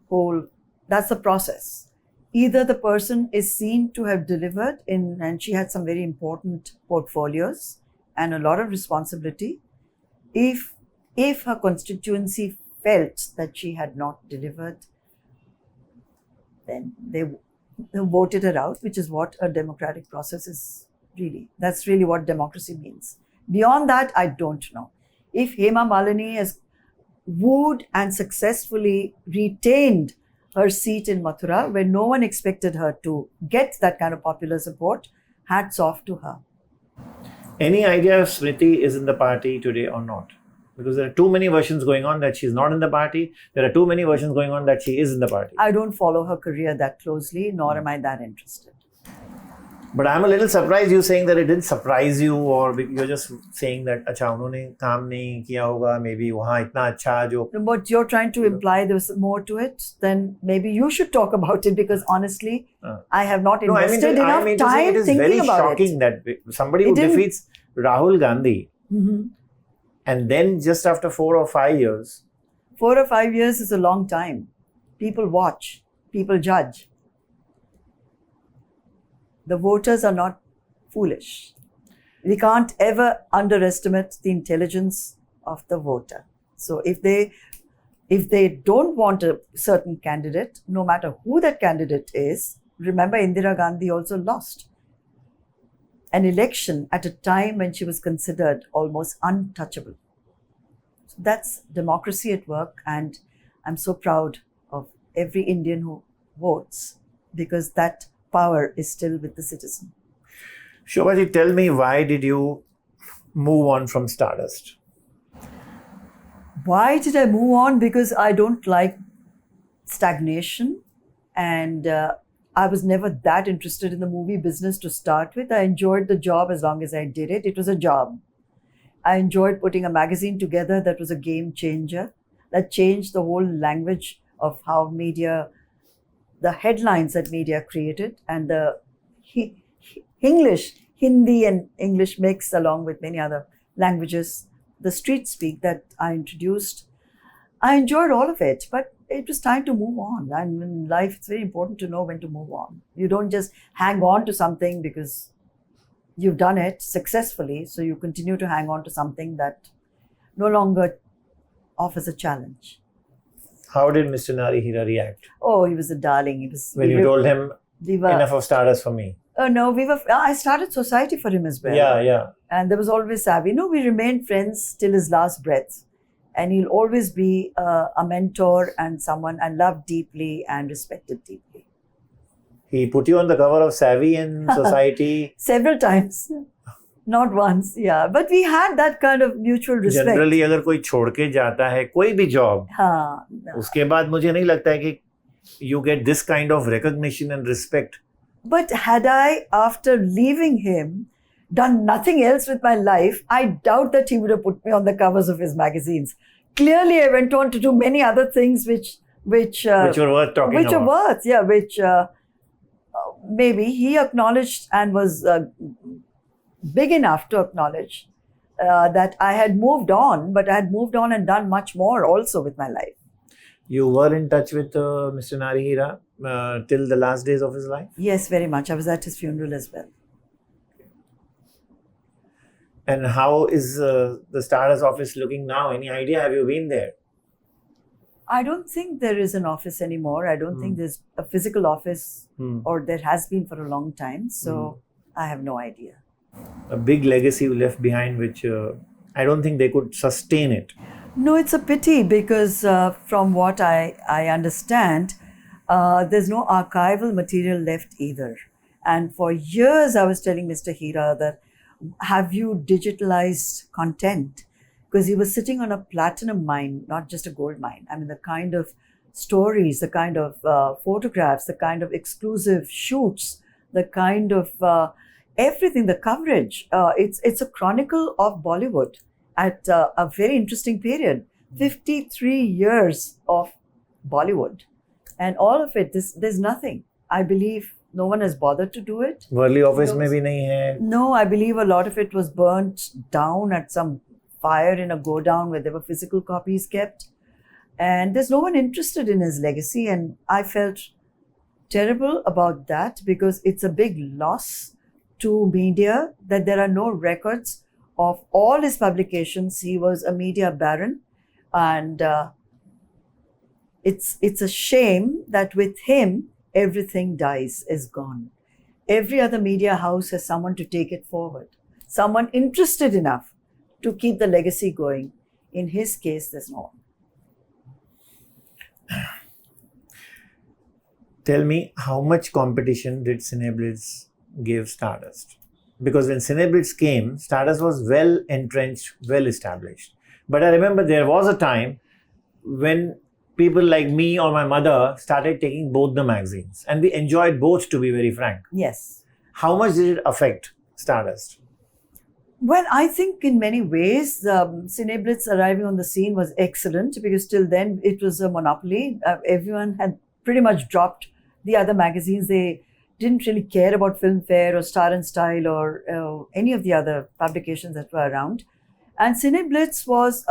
whole, that's the process. Either the person is seen to have delivered and she had some very important portfolios and a lot of responsibility. If her constituency felt that she had not delivered, then they voted her out, which is what a democratic process is really. That's really what democracy means. Beyond that, I don't know. If Hema Malini has wooed and successfully retained her seat in Mathura, where no one expected her to get that kind of popular support, hats off to her. Any idea if Smriti is in the party today or not? Because there are too many versions going on that she's not in the party. There are too many versions going on that she is in the party. I don't follow her career that closely, nor am I that interested. But I'm a little surprised you saying that it didn't surprise you, or you're just saying that अच्छा उन्होंने काम नहीं किया होगा, maybe वहाँ इतना अच्छा जो. But you're trying to imply there's more to it. Then maybe you should talk about it, because honestly, I have not invested enough time thinking about it. It is very shocking that somebody who defeats Rahul Gandhi, and then just after 4 or 5 years. 4 or 5 years is a long time. People watch, people judge. The voters are not foolish. We can't ever underestimate the intelligence of the voter. So if they don't want a certain candidate, no matter who that candidate is, remember Indira Gandhi also lost an election at a time when she was considered almost untouchable. So that's democracy at work, and I'm so proud of every Indian who votes, because that power is still with the citizen. Shobha, tell me, why did you move on from Stardust? Why did I move on? Because I don't like stagnation, and I was never that interested in the movie business to start with. I enjoyed the job as long as I did it. It was a job. I enjoyed putting a magazine together that was a game changer, that changed the whole language of how media, the headlines that media created, and the Hindi and English mix, along with many other languages, the street speak that I introduced. I enjoyed all of it, but it was time to move on. And in life, it's very important to know when to move on. You don't just hang on to something because you've done it successfully, so you continue to hang on to something that no longer offers a challenge. How did Mr. Nari Hira react Oh, he was a darling. He was. when you told him We were. enough of Stardust for me? Oh no, we were. I started Society for him as well. Yeah. And there was always Savvy. No, we remained friends till his last breath. And he'll always be a mentor and someone I loved deeply and respected deeply. He put you on the cover of Savvy and Society. Several times. Not once, yeah. But we had that kind of mutual respect. Generally, अगर कोई छोड़ के जाता है कोई भी job, हाँ, उसके बाद मुझे नहीं लगता है कि you get this kind of recognition and respect. But had I, after leaving him, done nothing else with my life, I doubt that he would have put me on the covers of his magazines. Clearly, I went on to do many other things which were worth talking which about. are worth, yeah, which maybe he acknowledged and was big enough to acknowledge that I had moved on, but I had moved on and done much more also with my life. You were in touch with Mr. Nari Hira till the last days of his life? Yes, very much. I was at his funeral as well. And how is the Stardust office looking now? Any idea? Have you been there? I don't think there is an office anymore. I don't think there's a physical office, or there has been for a long time. So I have no idea. A big legacy you left behind, which I don't think they could sustain it. No, it's a pity because from what I understand, there's no archival material left either. And for years I was telling Mr. Hira that, have you digitalized content? Because he was sitting on a platinum mine, not just a gold mine. I mean, the kind of stories, the kind of photographs, the kind of exclusive shoots, the kind of everything, the coverage. It's a chronicle of Bollywood at a very interesting period. 53 years of Bollywood. And all of it, there's nothing. I believe no one has bothered to do it. Worli office में भी नहीं है. No, I believe a lot of it was burnt down at some fire in a go-down where there were physical copies kept. And there's no one interested in his legacy. And I felt terrible about that because it's a big loss to media that there are no records of all his publications. He was a media baron. And it's a shame that with him, everything dies, is gone. Every other media house has someone to take it forward, someone interested enough to keep the legacy going. In his case, there's no one. Tell me, how much competition did Cineblitz give Stardust? Because when Cineblitz came, Stardust was well entrenched, well established. But I remember there was a time when people like me or my mother started taking both the magazines. And we enjoyed both, to be very frank. Yes. How much did it affect Stardust? Well, I think in many ways, Cineblitz arriving on the scene was excellent because till then it was a monopoly. Everyone had pretty much dropped the other magazines. They didn't really care about Filmfare or Star and Style or any of the other publications that were around. And Cineblitz was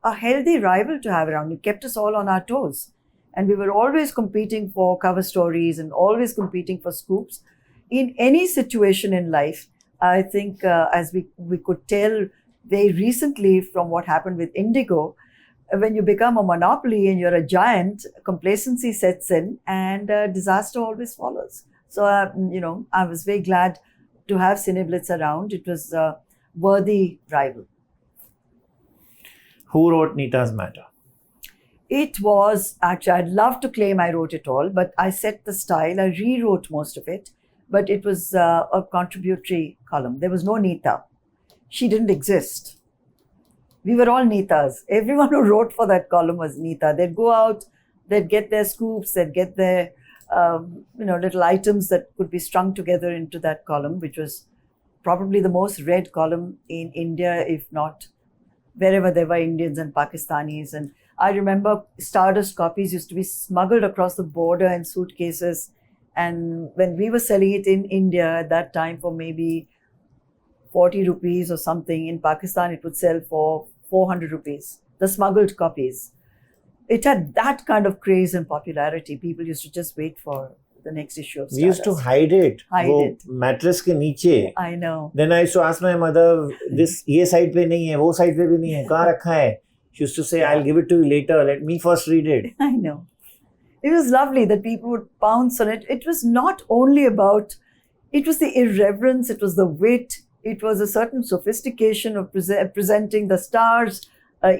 a healthy rival to have around. It kept us all on our toes. And we were always competing for cover stories and always competing for scoops. In any situation in life, I think as we could tell very recently from what happened with Indigo, when you become a monopoly and you're a giant, complacency sets in and disaster always follows. So, I was very glad to have Cineblitz around. It was a worthy rival. Who wrote Nita's Matter? It was, actually, I'd love to claim I wrote it all, but I set the style. I rewrote most of it, but it was a contributory column. There was no Nita. She didn't exist. We were all Nitas. Everyone who wrote for that column was Nita. They'd go out, they'd get their scoops, they'd get their little items that could be strung together into that column, which was probably the most read column in India, if not wherever there were Indians and Pakistanis. And I remember Stardust copies used to be smuggled across the border in suitcases. And when we were selling it in India at that time for maybe 40 rupees or something, in Pakistan it would sell for 400 rupees, the smuggled copies. It had that kind of craze and popularity. People used to just wait for the next issue of Stardust. We used to hide it. Hide it. Mattress के नीचे. I know. Then I used to ask my mother, this ये side पे नहीं है, वो side पे भी नहीं है, कहाँ रखा है? She used to say, I'll give it to you later. Let me first read it. I know. It was lovely that people would pounce on it. It was not only about, it was the irreverence, it was the wit, it was a certain sophistication of presenting the stars,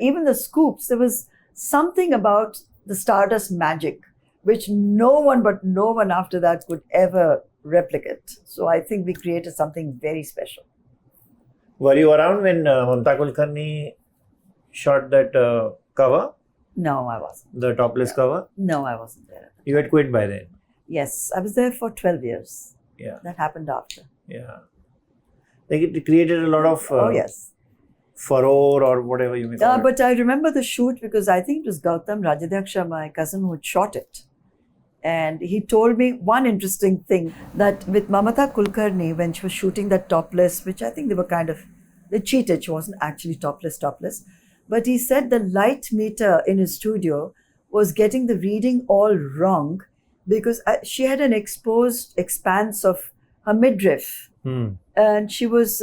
even the scoops. There was something about the Stardust magic, which no one after that could ever replicate. So I think we created something very special. Were you around when Mamta Kulkarni shot that cover? No, I wasn't. The topless cover? No, I wasn't there. You had quit by then? Yes, I was there for 12 years. Yeah. That happened after. Yeah. Like it created a lot of oh, yes. furore or whatever you may call it. But I remember the shoot because I think it was Gautam Rajadhyaksha, my cousin, who had shot it. And he told me one interesting thing, that with Mamata Kulkarni, when she was shooting that topless, which I think they cheated, she wasn't actually topless. But he said the light meter in his studio was getting the reading all wrong because she had an exposed expanse of her midriff. And she was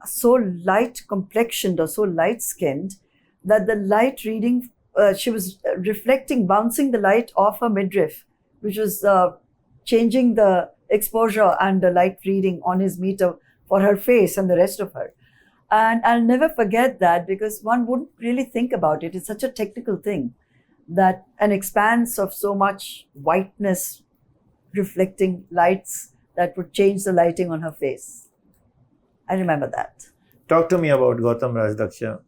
so light complexioned or so light skinned that the light reading, she was bouncing the light off her midriff, which was changing the exposure and the light reading on his meter for her face and the rest of her. And I'll never forget that because one wouldn't really think about it. It's such a technical thing that an expanse of so much whiteness reflecting lights that would change the lighting on her face. I remember that. Talk to me about Gautam Rajadhyaksha.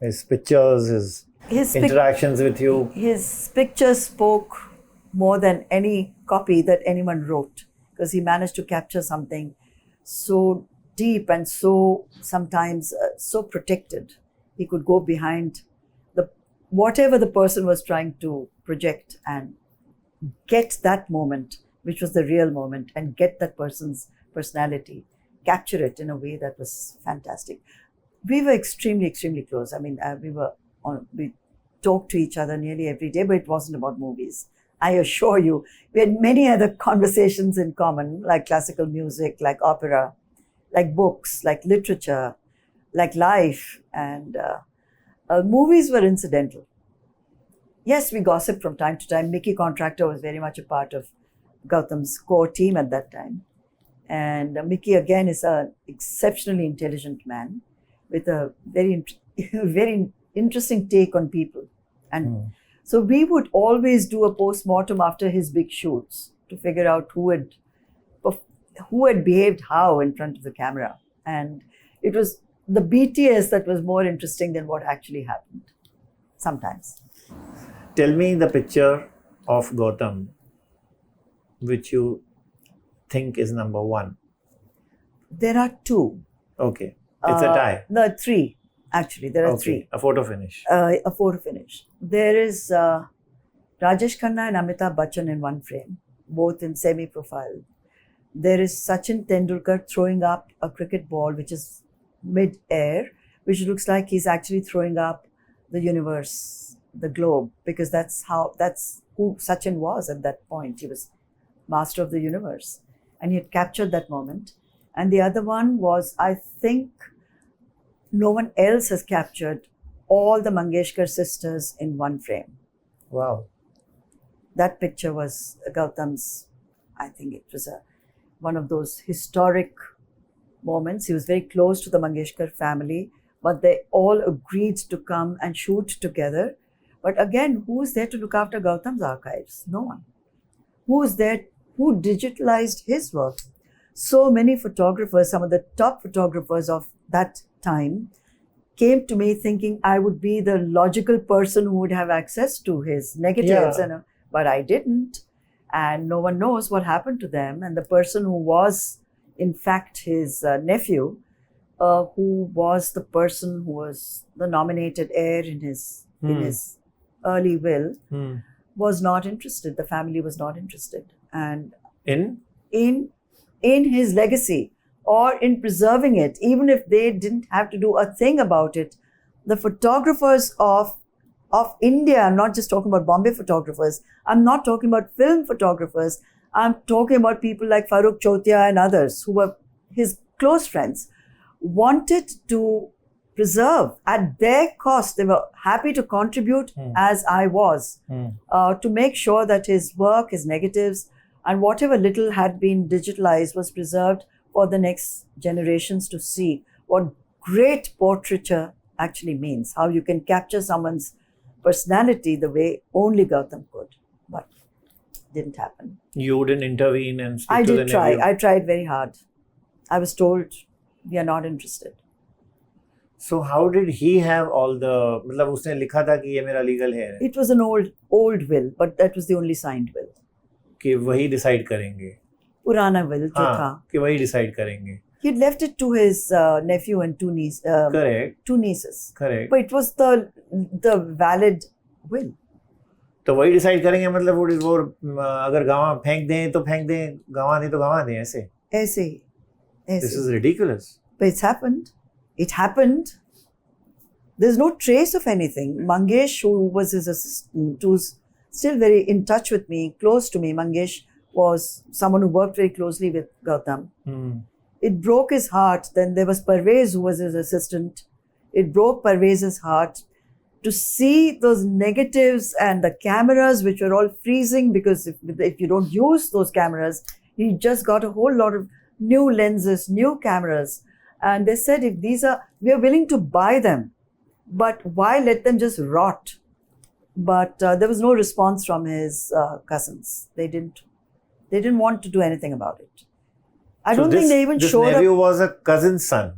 His pictures, his interactions with you. His pictures spoke more than any copy that anyone wrote because he managed to capture something so deep and so sometimes so protected. He could go behind whatever the person was trying to project and get that moment, which was the real moment, and get that person's personality, capture it in a way that was fantastic. We were extremely, extremely close. I mean, we talked to each other nearly every day, but it wasn't about movies. I assure you, we had many other conversations in common, like classical music, like opera, like books, like literature, like life, and movies were incidental. Yes, we gossiped from time to time. Mickey Contractor was very much a part of Gautam's core team at that time. And Mickey, again, is an exceptionally intelligent man with a very, very interesting take on people. And so we would always do a post-mortem after his big shoots to figure out who had behaved how in front of the camera. And it was the BTS that was more interesting than what actually happened sometimes. Tell me the picture of Gautam which you think is number one. There are two. Okay. It's a tie. No, three. Actually, there are three. A photo finish. A photo finish. There is Rajesh Khanna and Amitabh Bachchan in one frame, both in semi-profile. There is Sachin Tendulkar throwing up a cricket ball, which is mid-air, which looks like he's actually throwing up the universe, the globe, because that's who Sachin was at that point. He was master of the universe, and he had captured that moment. And the other one was, I think, no one else has captured all the Mangeshkar sisters in one frame. Wow. That picture was Gautam's, I think it was one of those historic moments. He was very close to the Mangeshkar family, but they all agreed to come and shoot together. But again, who is there to look after Gautam's archives? No one. Who is there? Who digitalized his work? So many photographers, some of the top photographers of that time, came to me thinking I would be the logical person who would have access to his negatives, but I didn't. And no one knows what happened to them. And the person who was, in fact, his nephew, who was the person who was the nominated heir in his early will, was not interested. The family was not interested. And in his legacy or in preserving it, even if they didn't have to do a thing about it, the photographers of India, I'm not just talking about Bombay photographers, I'm not talking about film photographers, I'm talking about people like Farooq Chotia and others who were his close friends, wanted to preserve at their cost. They were happy to contribute as I was to make sure that his work, his negatives, and whatever little had been digitalized was preserved for the next generations to see what great portraiture actually means, how you can capture someone's personality the way only Gautam could. But didn't happen. You didn't intervene and speak I to the did try. nephew? I tried very hard. I was told we are not interested. So how did he have all the? मतलब उसने लिखा था कि ये मेरा legal है It was an old will, but that was the only signed will. कि वही decide करेंगे. पुराना will जो था. हाँ कि वही decide करेंगे. He'd left it to his nephew and two nieces. Correct. But it was the valid will. तो वही डिसाइड करेंगे मतलब वो अगर गावा फेंक दें तो फेंक दें, गावा दें तो गावा दें, ऐसे. ऐसे ही. This is ridiculous. But it's happened. It happened. There's no trace of anything. Mangesh, who was his assistant, who's still very in touch with me, close to me. Mangesh was someone who worked very closely with Gautam. It broke his heart. Then there was Parvez, who was his assistant. It broke Parvez's heart to see those negatives and the cameras, which were all freezing because if you don't use those cameras, he just got a whole lot of new lenses, new cameras. And they said, if these are, we are willing to buy them, but why let them just rot? But there was no response from his cousins. They didn't want to do anything about it. I don't think they even showed up. This nephew was a cousin's son.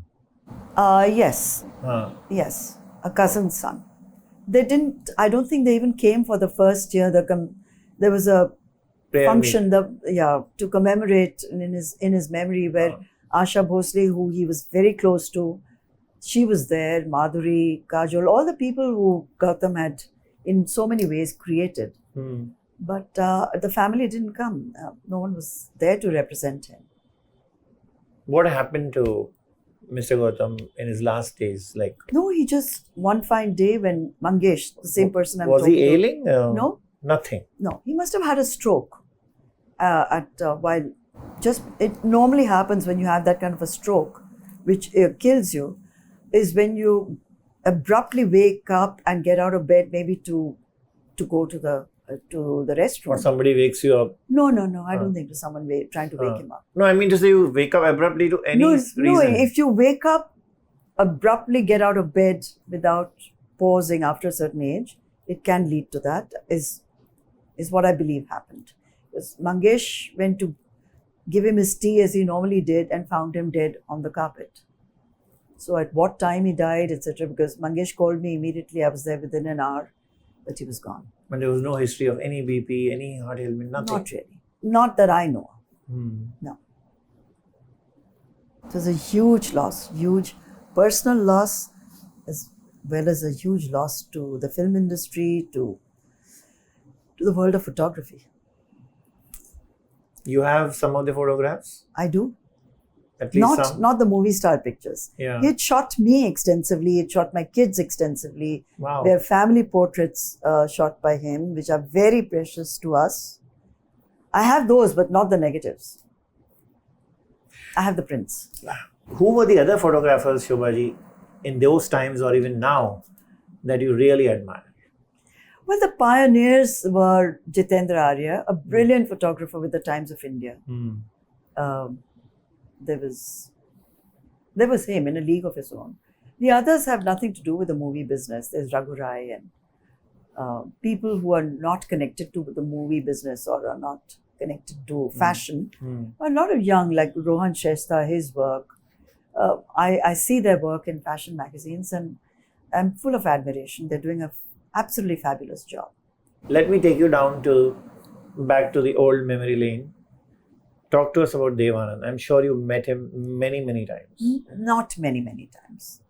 Yes. Yes, a cousin's son. They didn't. I don't think they even came for the first year. There was a function, to commemorate in his memory where Asha Bhosle, who he was very close to, she was there. Madhuri, Kajol, all the people who Gautam had in so many ways created. But the family didn't come. No one was there to represent him. What happened to Mr. Gautam in his last days? No, he just, one fine day when Mangesh, the same person I'm was talking he to, ailing? No. Nothing. No, he must have had a stroke while just, it normally happens when you have that kind of a stroke, which kills you, is when you abruptly wake up and get out of bed, maybe to go to the restroom. Or somebody wakes you up. No, I don't think it's someone trying to wake him up. No, I mean to say you wake up abruptly to any reason. No, if you wake up, abruptly get out of bed without pausing after a certain age, it can lead to that, is what I believe happened. Because Mangesh went to give him his tea as he normally did and found him dead on the carpet. So at what time he died, etc., because Mangesh called me immediately, I was there within an hour, but he was gone. And there was no history of any BP, any heart ailment, nothing? Not really. Not that I know of. No. It was a huge loss, huge personal loss, as well as a huge loss to the film industry, to the world of photography. You have some of the photographs? I do. At least some? Not the movie star pictures. Yeah. He had shot me extensively. He shot my kids extensively. Wow. There are family portraits shot by him, which are very precious to us. I have those, but not the negatives. I have the prints. Who were the other photographers, Shobhaji, in those times or even now that you really admire? Well, the pioneers were Jitendra Arya, a brilliant photographer with the Times of India. There was him in a league of his own. The others have nothing to do with the movie business. There's Raghu Rai and people who are not connected to the movie business or are not connected to fashion. A lot of young, like Rohan Shesta, his work. I see their work in fashion magazines and I'm full of admiration. They're doing an absolutely fabulous job. Let me take you back to the old memory lane. Talk to us about Dev Anand. I'm sure you met him many, many times. Not many, many times.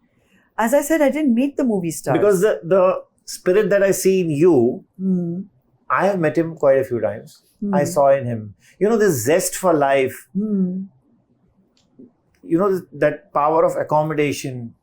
As I said, I didn't meet the movie stars. Because the spirit that I see in you, I have met him quite a few times. I saw in him, this zest for life, that power of accommodation.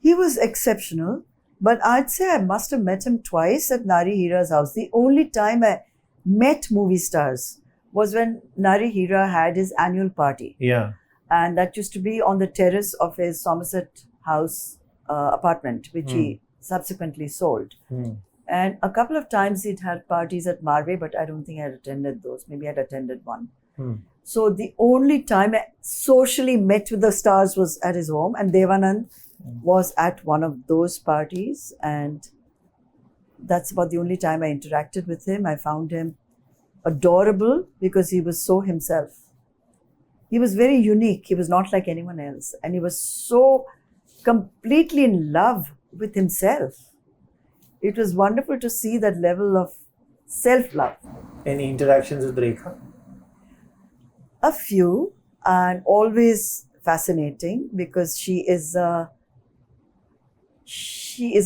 He was exceptional, but I'd say I must have met him twice at Nari Hira's house. The only time I met movie stars was when Nari Hira had his annual party. Yeah. And that used to be on the terrace of his Somerset house apartment, which he subsequently sold. Hmm. And a couple of times he'd had parties at Marve, but I don't think I had attended those. Maybe I'd attended one. Hmm. So the only time I socially met with the stars was at his home, and Devanand was at one of those parties, and that's about the only time I interacted with him. I found him adorable because he was so himself. He was very unique. He was not like anyone else, and he was so completely in love with himself. It was wonderful to see that level of self-love. Any interactions with Rekha? A few, and always fascinating because she is a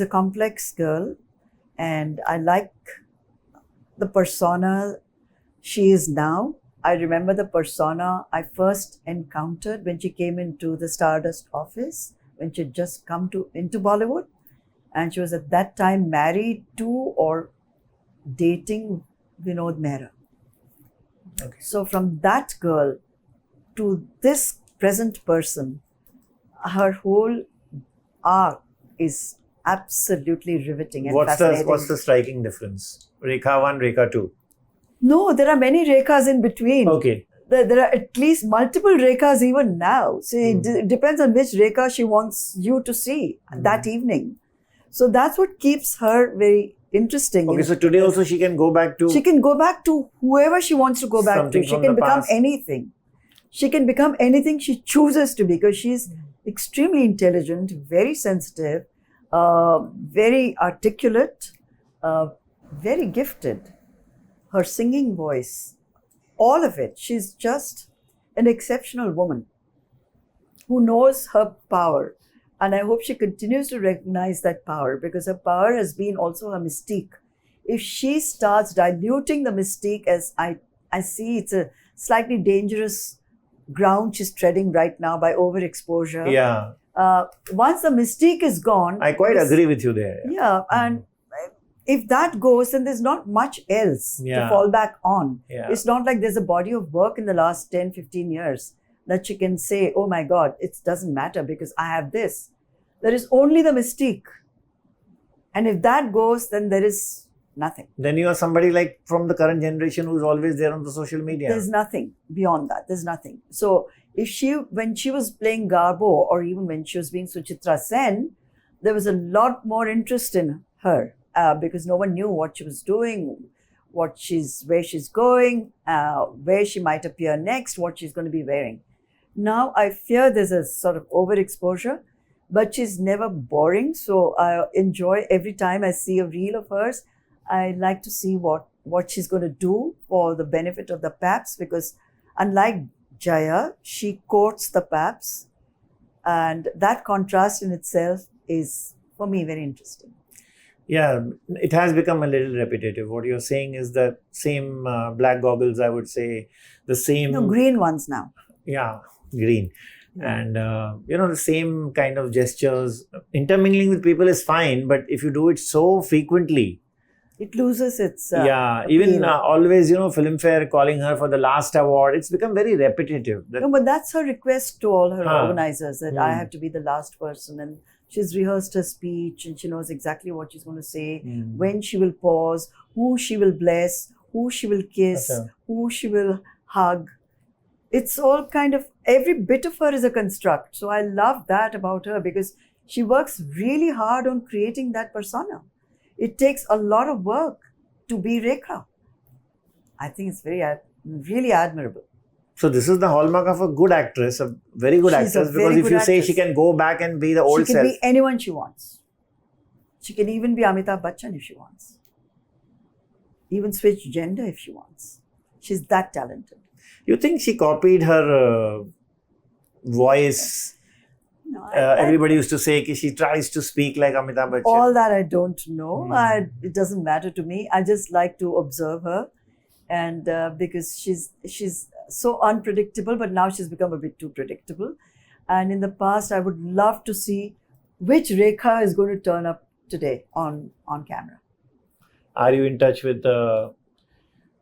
complex girl, and I like the persona she is now. I remember the persona I first encountered when she came into the Stardust office, when she had just come into Bollywood, and she was at that time married to or dating Vinod Mehra. Okay. So from that girl to this present person, her whole arc is absolutely riveting and fascinating. What's the striking difference? Rekha 1, Rekha 2. No, there are many Rekhas in between. Okay. There are at least multiple Rekhas even now. So it depends on which Rekha she wants you to see that evening. So that's what keeps her very interesting. Okay, so today also she can go back to... She can go back to whoever she wants to go back to. She can become anything. She can become anything she chooses to be because she's extremely intelligent, very sensitive, very articulate, very gifted. Her singing voice, all of it. She's just an exceptional woman who knows her power. And I hope she continues to recognize that power because her power has been also her mystique. If she starts diluting the mystique, as I see, it's a slightly dangerous ground she's treading right now by overexposure. Yeah. Once the mystique is gone... I quite agree with you there. Yeah, and if that goes, then there's not much else to fall back on. Yeah. It's not like there's a body of work in the last 10, 15 years that you can say, oh my God, it doesn't matter because I have this. There is only the mystique. And if that goes, then there is nothing. Then you are somebody like from the current generation who's always there on the social media. There's nothing beyond that. There's nothing. So when she was playing Garbo or even when she was being Suchitra Sen, there was a lot more interest in her because no one knew what she was doing, where she's going, where she might appear next, what she's going to be wearing. Now I fear there's a sort of overexposure, but she's never boring. So I enjoy every time I see a reel of hers. I like to see what she's going to do for the benefit of the Paps because unlike Jaya, she courts the Paps, and that contrast in itself is for me very interesting. Yeah, it has become a little repetitive. What you're saying is the same black goggles, I would say, the same... No, green ones now. Yeah, green. And, the same kind of gestures. Intermingling with people is fine, but if you do it so frequently... It loses its even always, Filmfare calling her for the last award, it's become very repetitive. No, but that's her request to all her organizers, that I have to be the last person. And she's rehearsed her speech and she knows exactly what she's going to say, when she will pause, who she will bless, who she will kiss, who she will hug. It's all kind of, every bit of her is a construct. So I love that about her because she works really hard on creating that persona. It takes a lot of work to be Rekha. I think it's really admirable. So this is the hallmark of a good actress, a very good actress, because if you say she can go back and be the old self. She can be anyone she wants. She can even be Amitabh Bachchan if she wants. Even switch gender if she wants. She's that talented. You think she copied her voice? No, everybody used to say she tries to speak like Amitabh Bachchan. All that I don't know. It doesn't matter to me. I just like to observe her, and because she's so unpredictable, but now she's become a bit too predictable. And in the past, I would love to see which Rekha is going to turn up today on camera. Are you in touch with the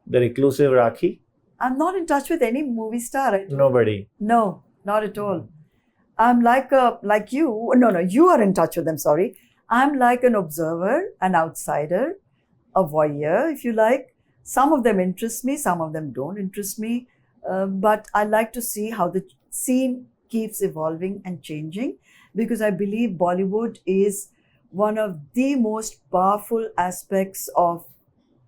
reclusive Rakhi? I'm not in touch with any movie star. Nobody? No, not at all. I'm like you. No, you are in touch with them. Sorry, I'm like an observer, an outsider, a voyeur, if you like. Some of them interest me, some of them don't interest me. But I like to see how the scene keeps evolving and changing, because I believe Bollywood is one of the most powerful aspects of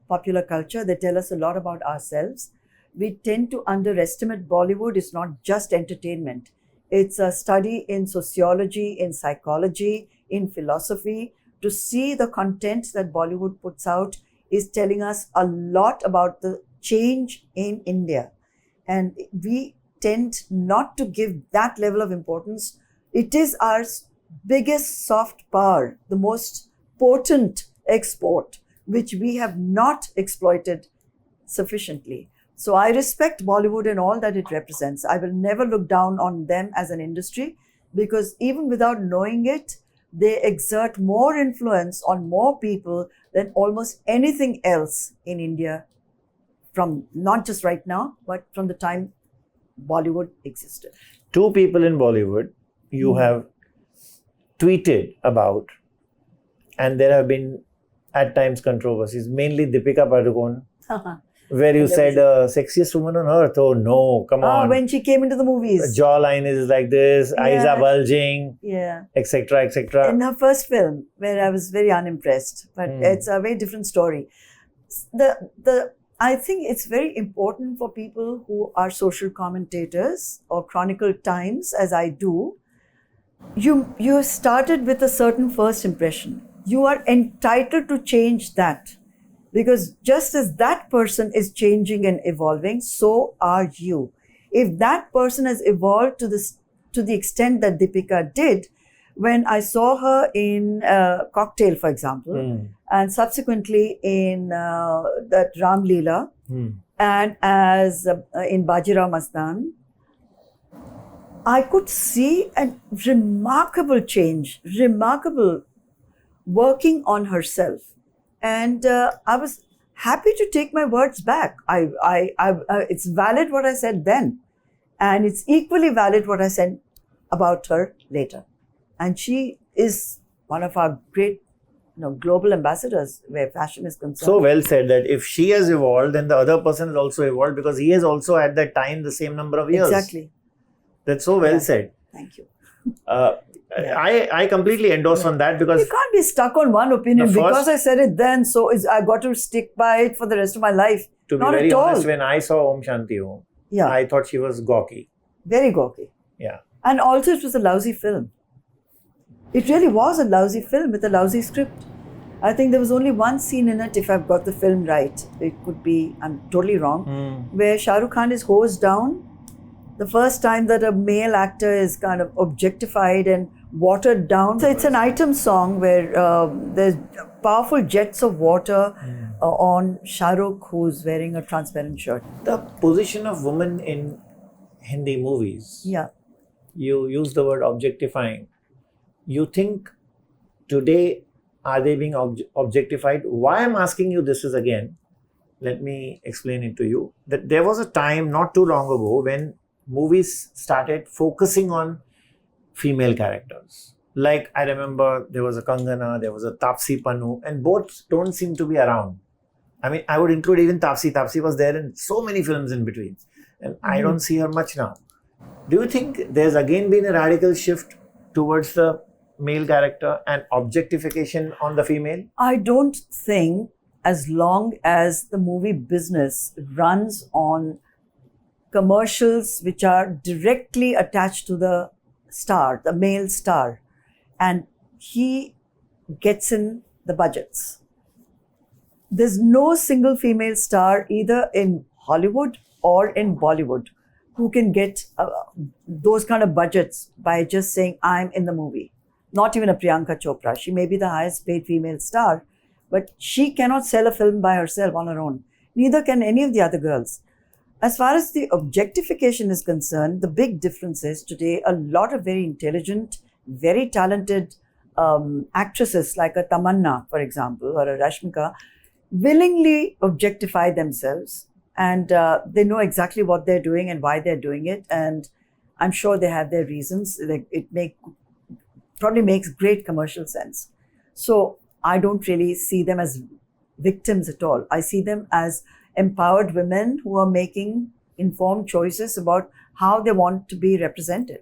popular culture. They tell us a lot about ourselves. We tend to underestimate Bollywood. It's not just entertainment. It's a study in sociology, in psychology, in philosophy. To see the content that Bollywood puts out is telling us a lot about the change in India. And we tend not to give that level of importance. It is our biggest soft power, the most potent export, which we have not exploited sufficiently. So I respect Bollywood and all that it represents. I will never look down on them as an industry, because even without knowing it, they exert more influence on more people than almost anything else in India, from not just right now, but from the time Bollywood existed. Two people in Bollywood you have tweeted about, and there have been at times controversies, mainly Deepika Padukone, where you said sexiest woman on earth. Oh no, come on. When she came into the movies. Jawline is like this, eyes are bulging, etc., etc. In her first film, where I was very unimpressed, but it's a very different story. I think it's very important for people who are social commentators or chronicle times, as I do. You started with a certain first impression. You are entitled to change that, because just as that person is changing and evolving, so are you. If that person has evolved to the extent that Deepika did, when I saw her in Cocktail, for example, and subsequently in that Ram Leela, and as in Bajirao Mastan, I could see a remarkable change, remarkable working on herself. And I was happy to take my words back. It's valid what I said then. And it's equally valid what I said about her later. And she is one of our great global ambassadors where fashion is concerned. So well said that if she has evolved, then the other person has also evolved, because he has also at that time the same number of years. Exactly. That's so well said. Thank you. I completely endorse on that, because you can't be stuck on one opinion because I said it then, so I got to stick by it for the rest of my life. To be very honest, when I saw Om Shanti Om, I thought she was gawky. Very gawky. Yeah. And also it was a lousy film. It really was a lousy film with a lousy script. I think there was only one scene in it, if I've got the film right. It could be, I'm totally wrong, where Shah Rukh Khan is hosed down. The first time that a male actor is kind of objectified and watered down. So it's an item song where there's powerful jets of water on Shah Rukh, who's wearing a transparent shirt. The position of women in Hindi movies. Yeah. You use the word objectifying. You think today are they being objectified? Why I'm asking you this is again, let me explain it to you. That there was a time not too long ago when movies started focusing on female characters. Like I remember there was a Kangana, there was a Taapsee Pannu, and both don't seem to be around. I mean, I would include even Taapsee. Taapsee was there in so many films in between, and I don't see her much now. Do you think there's again been a radical shift towards the male character and objectification on the female? I don't think, as long as the movie business runs on commercials which are directly attached to the star, the male star, and he gets in the budgets. There's no single female star either in Hollywood or in Bollywood who can get those kind of budgets by just saying, I'm in the movie. Not even a Priyanka Chopra. She may be the highest paid female star, but she cannot sell a film by herself on her own. Neither can any of the other girls. As far as the objectification is concerned, the big difference is today a lot of very intelligent, very talented actresses like a Tamanna, for example, or a Rashmika, willingly objectify themselves, and they know exactly what they're doing and why they're doing it. And I'm sure they have their reasons. Like probably makes great commercial sense. So I don't really see them as victims at all. I see them as empowered women who are making informed choices about how they want to be represented.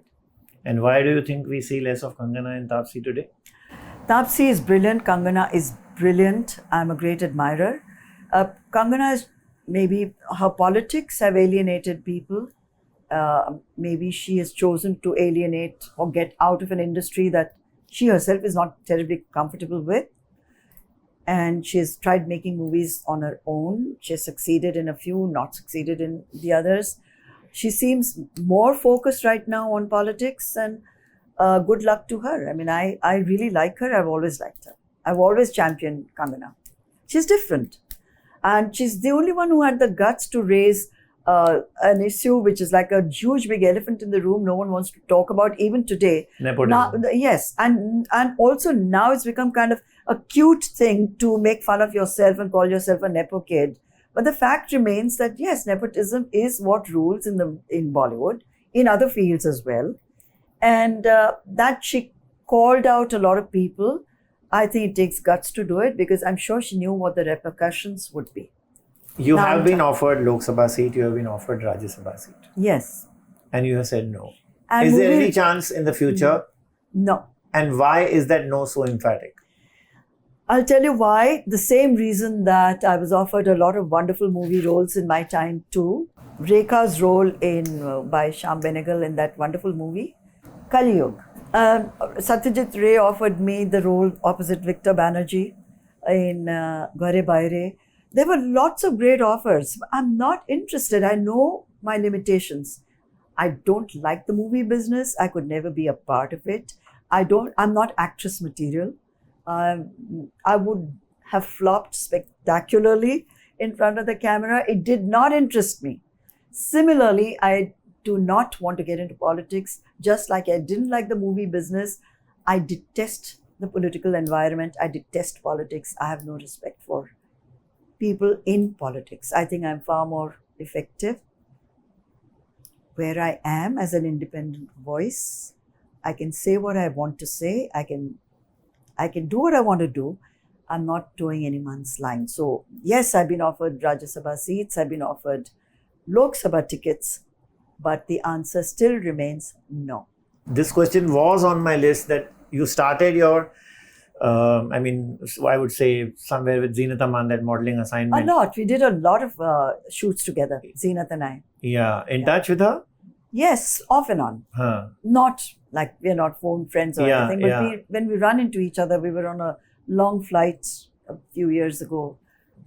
And why do you think we see less of Kangana and Taapsee today? Taapsee is brilliant. Kangana is brilliant. I'm a great admirer. Kangana is maybe her politics have alienated people. Maybe she has chosen to alienate or get out of an industry that she herself is not terribly comfortable with. And she has tried making movies on her own. She has succeeded in a few, not succeeded in the others. She seems more focused right now on politics, and good luck to her. I mean, I really like her. I've always liked her. I've always championed Kangana. She's different. And she's the only one who had the guts to raise an issue which is like a huge big elephant in the room no one wants to talk about even today. Nepotism. Now, yes, and also now it's become kind of a cute thing to make fun of yourself and call yourself a nepo kid. But the fact remains that yes, nepotism is what rules in Bollywood, in other fields as well. And that she called out a lot of people. I think it takes guts to do it because I'm sure she knew what the repercussions would be. You have been offered Lok Sabha seat, you have been offered Rajya Sabha seat. Yes. And you have said no. And is there any chance in the future? No. And why is that no so emphatic? I'll tell you why. The same reason that I was offered a lot of wonderful movie roles in my time too. Rekha's role in by Shyam Benegal in that wonderful movie, Kali Yuga. Satyajit Ray offered me the role opposite Victor Banerjee in Ghare Baire. There were lots of great offers. I'm not interested. I know my limitations. I don't like the movie business. I could never be a part of it. I'm not actress material. I would have flopped spectacularly in front of the camera. It did not interest me. Similarly, I do not want to get into politics, just like I didn't like the movie business. I detest the political environment. I detest politics. I have no respect for people in politics. I think I'm far more effective where I am as an independent voice. I can say what I want to say. I can do what I want to do. I'm not doing anyone's line. So yes, I've been offered Rajya Sabha seats. I've been offered Lok Sabha tickets, but the answer still remains no. This question was on my list that you started your I would say somewhere with Zeenat Aman, that modeling assignment. A lot. We did a lot of shoots together, Zeenat and I. Yeah. In touch with her? Yes, off and on. Huh. Not like we're not phone friends or anything, but when we run into each other, we were on a long flight a few years ago,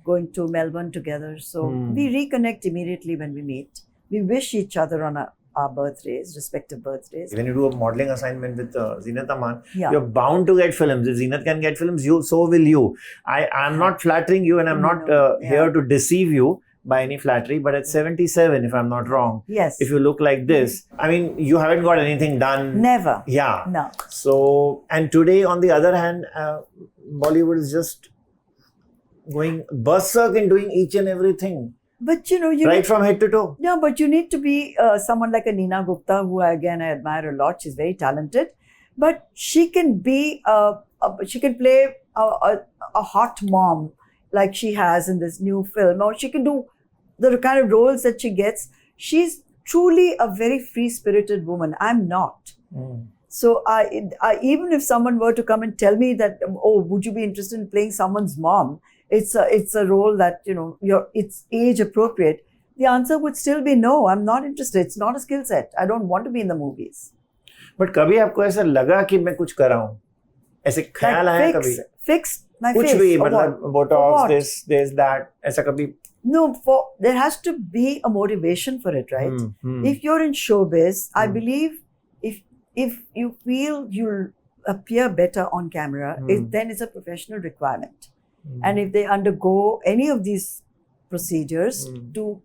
going to Melbourne together. So we reconnect immediately when we meet. We wish each other on our birthdays, respective birthdays. When you do a modeling assignment with Zeenat Aman, Yeah. you're bound to get films. If Zeenat can get films, so will you. I'm not flattering you, and I'm not here to deceive you by any flattery, but at 77, if I'm not wrong, Yes. if you look like this, I mean, you haven't got anything done. Never. Yeah. No. So, and today, on the other hand, Bollywood is just going berserk in doing each and everything, But you know, you right from head to toe. No, but you need to be someone like a Neena Gupta, who I admire a lot. She's very talented, but she can be she can play a hot mom like she has in this new film, or she can do the kind of roles that she gets. She's truly a very free-spirited woman. I'm not. So I even if someone were to come and tell me that, oh, would you be interested in playing someone's mom? It's a role that, you know, it's age appropriate. The answer would still be no. I'm not interested. It's not a skill set. I don't want to be in the movies. But कभी आपको ऐसा लगा कि मैं कुछ कर रहा हूँ? ऐसे ख्याल आया कभी? Fix my कुछ face. भी For मतलब what? botox, this, that, ऐसा कभी? No, there has to be a motivation for it, right? If you're in showbiz, I believe if you feel you'll appear better on camera, then it's a professional requirement. And if they undergo any of these procedures to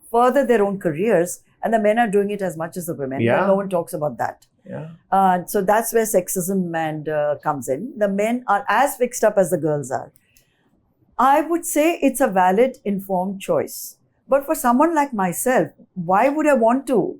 further their own careers, and the men are doing it as much as the women, but no one talks about that. Yeah. So that's where sexism comes in. The men are as fixed up as the girls are. I would say it's a valid, informed choice. But for someone like myself, why would I want to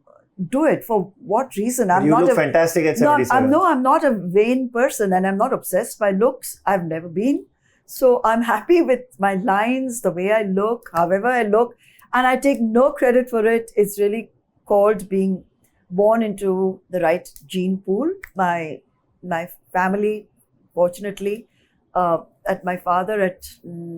do it. For what reason? I'm you not look fantastic at 77. I'm not a vain person, and I'm not obsessed by looks. I've never been. So I'm happy with my lines, the way I look, however I look, and I take no credit for it. It's really called being born into the right gene pool. My family, fortunately, at my father at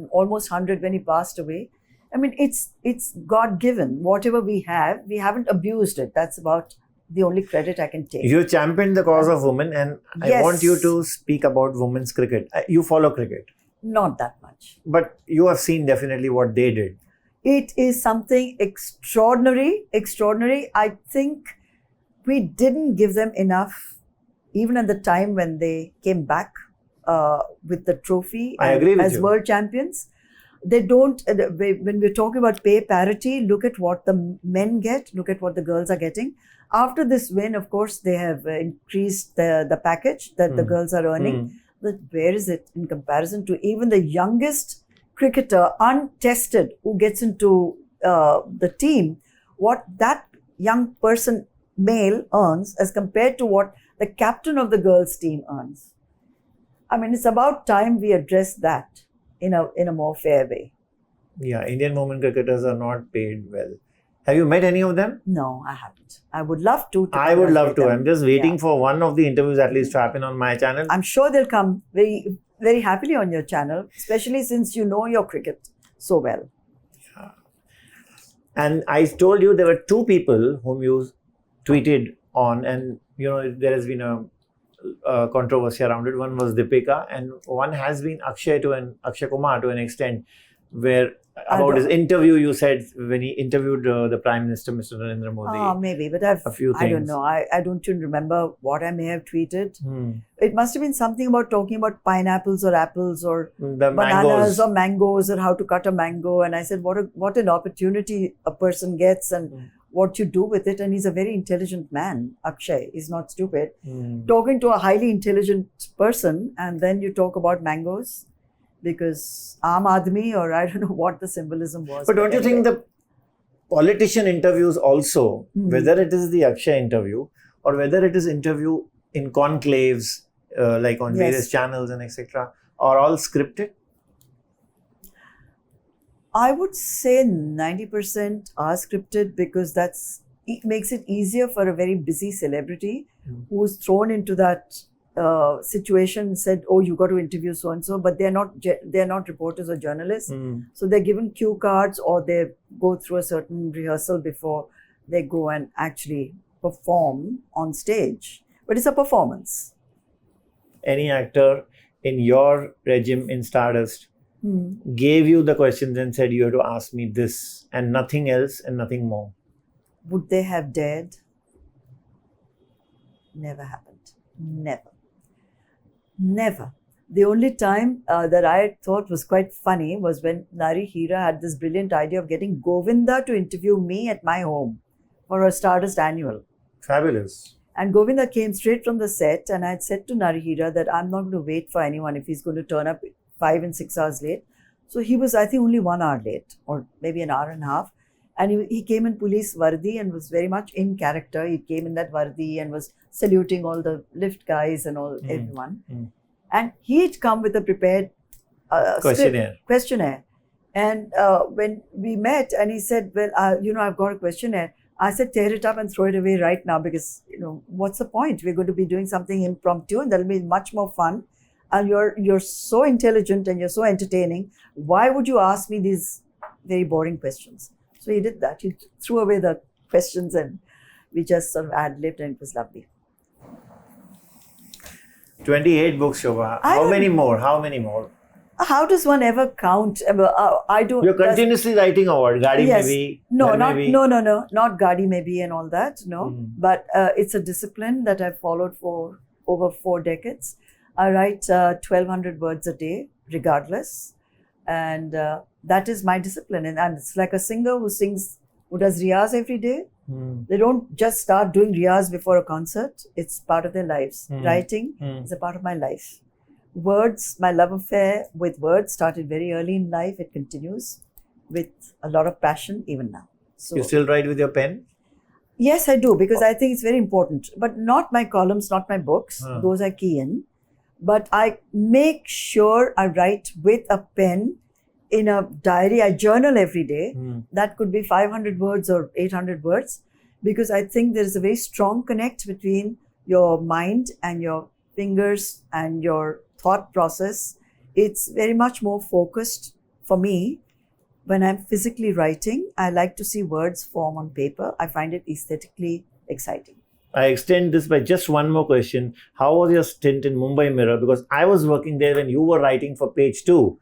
almost 100 when he passed away. I mean, it's God-given. Whatever we haven't abused it. That's about the only credit I can take. You championed the cause of women, and I want you to speak about women's cricket. You follow cricket. Not that much. But you have seen definitely what they did. It is something extraordinary. I think we didn't give them enough, even at the time when they came back with the trophy as world champions. They don't, when we're talking about pay parity, look at what the men get, look at what the girls are getting. After this win, of course, they have increased the package that the girls are earning. But where is it in comparison to even the youngest cricketer, untested, who gets into the team, what that young person, male, earns as compared to what the captain of the girls' team earns? I mean, it's about time we address that in a more fair way. Yeah, Indian women cricketers are not paid well. Have you met any of them? No, I haven't. I would love to. I would love to. I'm just waiting for one of the interviews at least to happen on my channel. I'm sure they'll come very, very happily on your channel, especially since you know your cricket so well. Yeah. And I told you there were two people whom you tweeted on, and there has been a controversy around it. One was Deepika, and one has been Akshay Kumar to an extent, where about his interview, you said when he interviewed the Prime Minister, Mr. Narendra Modi. Maybe, but a few things. I don't know. I don't even remember what I may have tweeted. It must have been something about talking about pineapples or apples or the bananas or mangoes or how to cut a mango. And I said, what an opportunity a person gets and what you do with it. And he's a very intelligent man, Akshay. He's not stupid. Talking to a highly intelligent person, and then you talk about mangoes. Because Aam Aadmi, or I don't know what the symbolism was. But don't you think the politician interviews also, whether it is the Akshay interview or whether it is interview in conclaves, like on various channels and etc., are all scripted? I would say 90% are scripted because it makes it easier for a very busy celebrity who's thrown into that situation, said, oh, you got to interview so and so, but they're not reporters or journalists. So they're given cue cards, or they go through a certain rehearsal before they go and actually perform on stage. But it's a performance. Any actor in your regime in Stardust gave you the questions and said, you have to ask me this and nothing else and nothing more? Would they have dared? Never happened. Never. The only time that I thought was quite funny was when Nari Hira had this brilliant idea of getting Govinda to interview me at my home for a Stardust annual. Fabulous. And Govinda came straight from the set, and I had said to Nari Hira that I'm not going to wait for anyone if he's going to turn up 5 and 6 hours late. So he was, I think, only 1 hour late, or maybe an hour and a half. And he came in police vardi and was very much in character. He came in that vardi and was saluting all the lift guys and everyone. And he'd come with a prepared questionnaire. And when we met, and he said, well, I've got a questionnaire. I said, tear it up and throw it away right now, because, what's the point? We're going to be doing something impromptu and that'll be much more fun. And you're so intelligent and you're so entertaining. Why would you ask me these very boring questions? So he did that. He threw away the questions and we just sort of ad-libbed, and it was lovely. 28 books, Shobha. How many more? How does one ever count? I don't. You're continuously writing a word. Gadi maybe. No, not Gadi maybe and all that. No, but it's a discipline that I've followed for over 4 decades. I write 1,200 words a day, regardless, and that is my discipline. And it's like a singer who does riyaz every day. They don't just start doing riyaz before a concert. It's part of their lives. Writing is a part of my life. Words, my love affair with words started very early in life. It continues with a lot of passion even now. So you still write with your pen? Yes, I do, because I think it's very important. But not my columns, not my books. Those I key in. But I make sure I write with a pen in a diary. I journal every day. That could be 500 words or 800 words, because I think there is a very strong connect between your mind and your fingers and your thought process. It's very much more focused for me. When I'm physically writing, I like to see words form on paper. I find it aesthetically exciting. I extend this by just one more question. How was your stint in Mumbai Mirror? Because I was working there when you were writing for Page 2.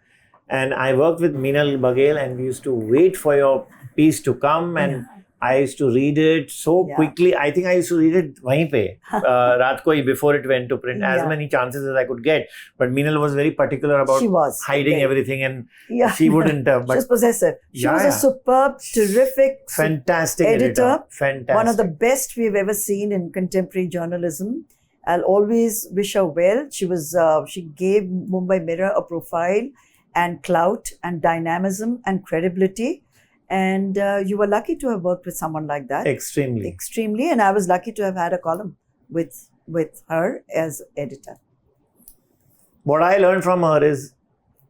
And I worked with Meenal Baghel, and we used to wait for your piece to come. And I used to read it so quickly. I think I used to read it wahin pe, raat ko hi, before it went to print, as many chances as I could get. But Meenal was very particular about hiding everything, and she wouldn't. She was possessive. She was a superb, terrific, fantastic editor. Fantastic. One of the best we've ever seen in contemporary journalism. I'll always wish her well. She gave Mumbai Mirror a profile and clout and dynamism and credibility. And you were lucky to have worked with someone like that. Extremely. And I was lucky to have had a column with her as editor. What I learned from her is,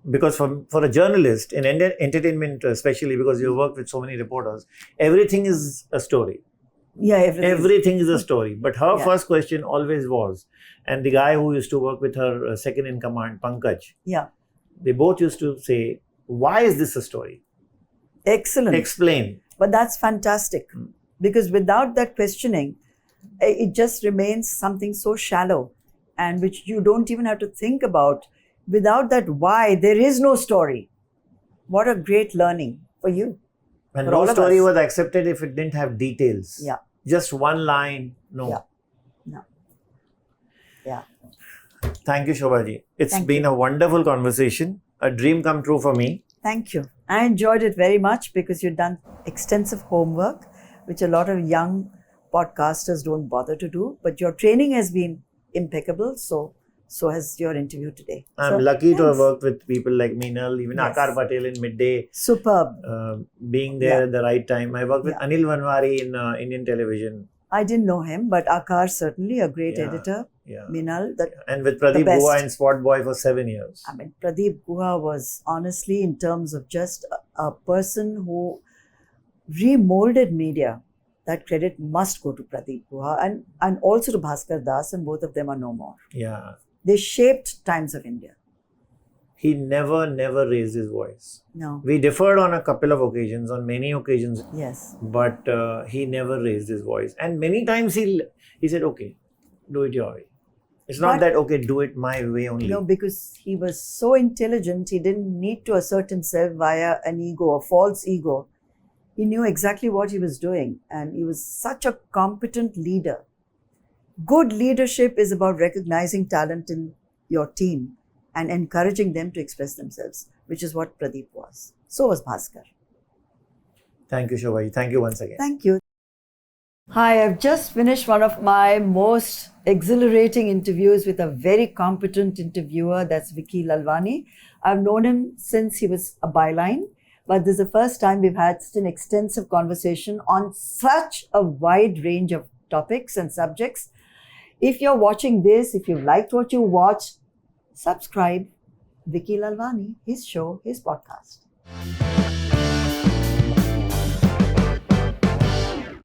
because for a journalist in entertainment, especially because you work with so many reporters, everything is a story. Yeah, everything is a story. But her first question always was, and the guy who used to work with her second in command, Pankaj, they both used to say, why is this a story? Excellent. Explain. But that's fantastic, because without that questioning, it just remains something so shallow and which you don't even have to think about. Without that why, there is no story. What a great learning for you. And no story was accepted if it didn't have details. Yeah. Just one line, no. Yeah. No. Yeah. Thank you, Shobha ji. It's been a wonderful conversation. A dream come true for me. Thank you. I enjoyed it very much, because you've done extensive homework, which a lot of young podcasters don't bother to do. But your training has been impeccable. So has your interview today. I'm lucky to have worked with people like Meenal, even Akar Patel in Midday. Superb. Being there at the right time. I worked with Anil Vanwari in Indian television. I didn't know him, but Akar certainly a great editor. Meenal. And with Pradeep Guha in Spot Boy for 7 years. I mean, Pradeep Guha was honestly, in terms of just a person who remolded media, that credit must go to Pradeep Guha and also to Bhaskar Das, and both of them are no more. Yeah. They shaped Times of India. He never raised his voice. No. We differed on a couple of occasions, on many occasions. Yes. But he never raised his voice. And many times he said, okay, do it your way. It's not that, okay, do it my way only. No, because he was so intelligent, he didn't need to assert himself via an ego, a false ego. He knew exactly what he was doing, and he was such a competent leader. Good leadership is about recognizing talent in your team and encouraging them to express themselves, which is what Pradeep was. So was Bhaskar. Thank you, Shobha. Thank you once again. Thank you. Hi, I've just finished one of my most exhilarating interviews with a very competent interviewer. That's Vickey Lalwani. I've known him since he was a byline, but this is the first time we've had such an extensive conversation on such a wide range of topics and subjects. If you're watching this, if you liked what you watched, subscribe. Vickey Lalwani, his show, his podcast.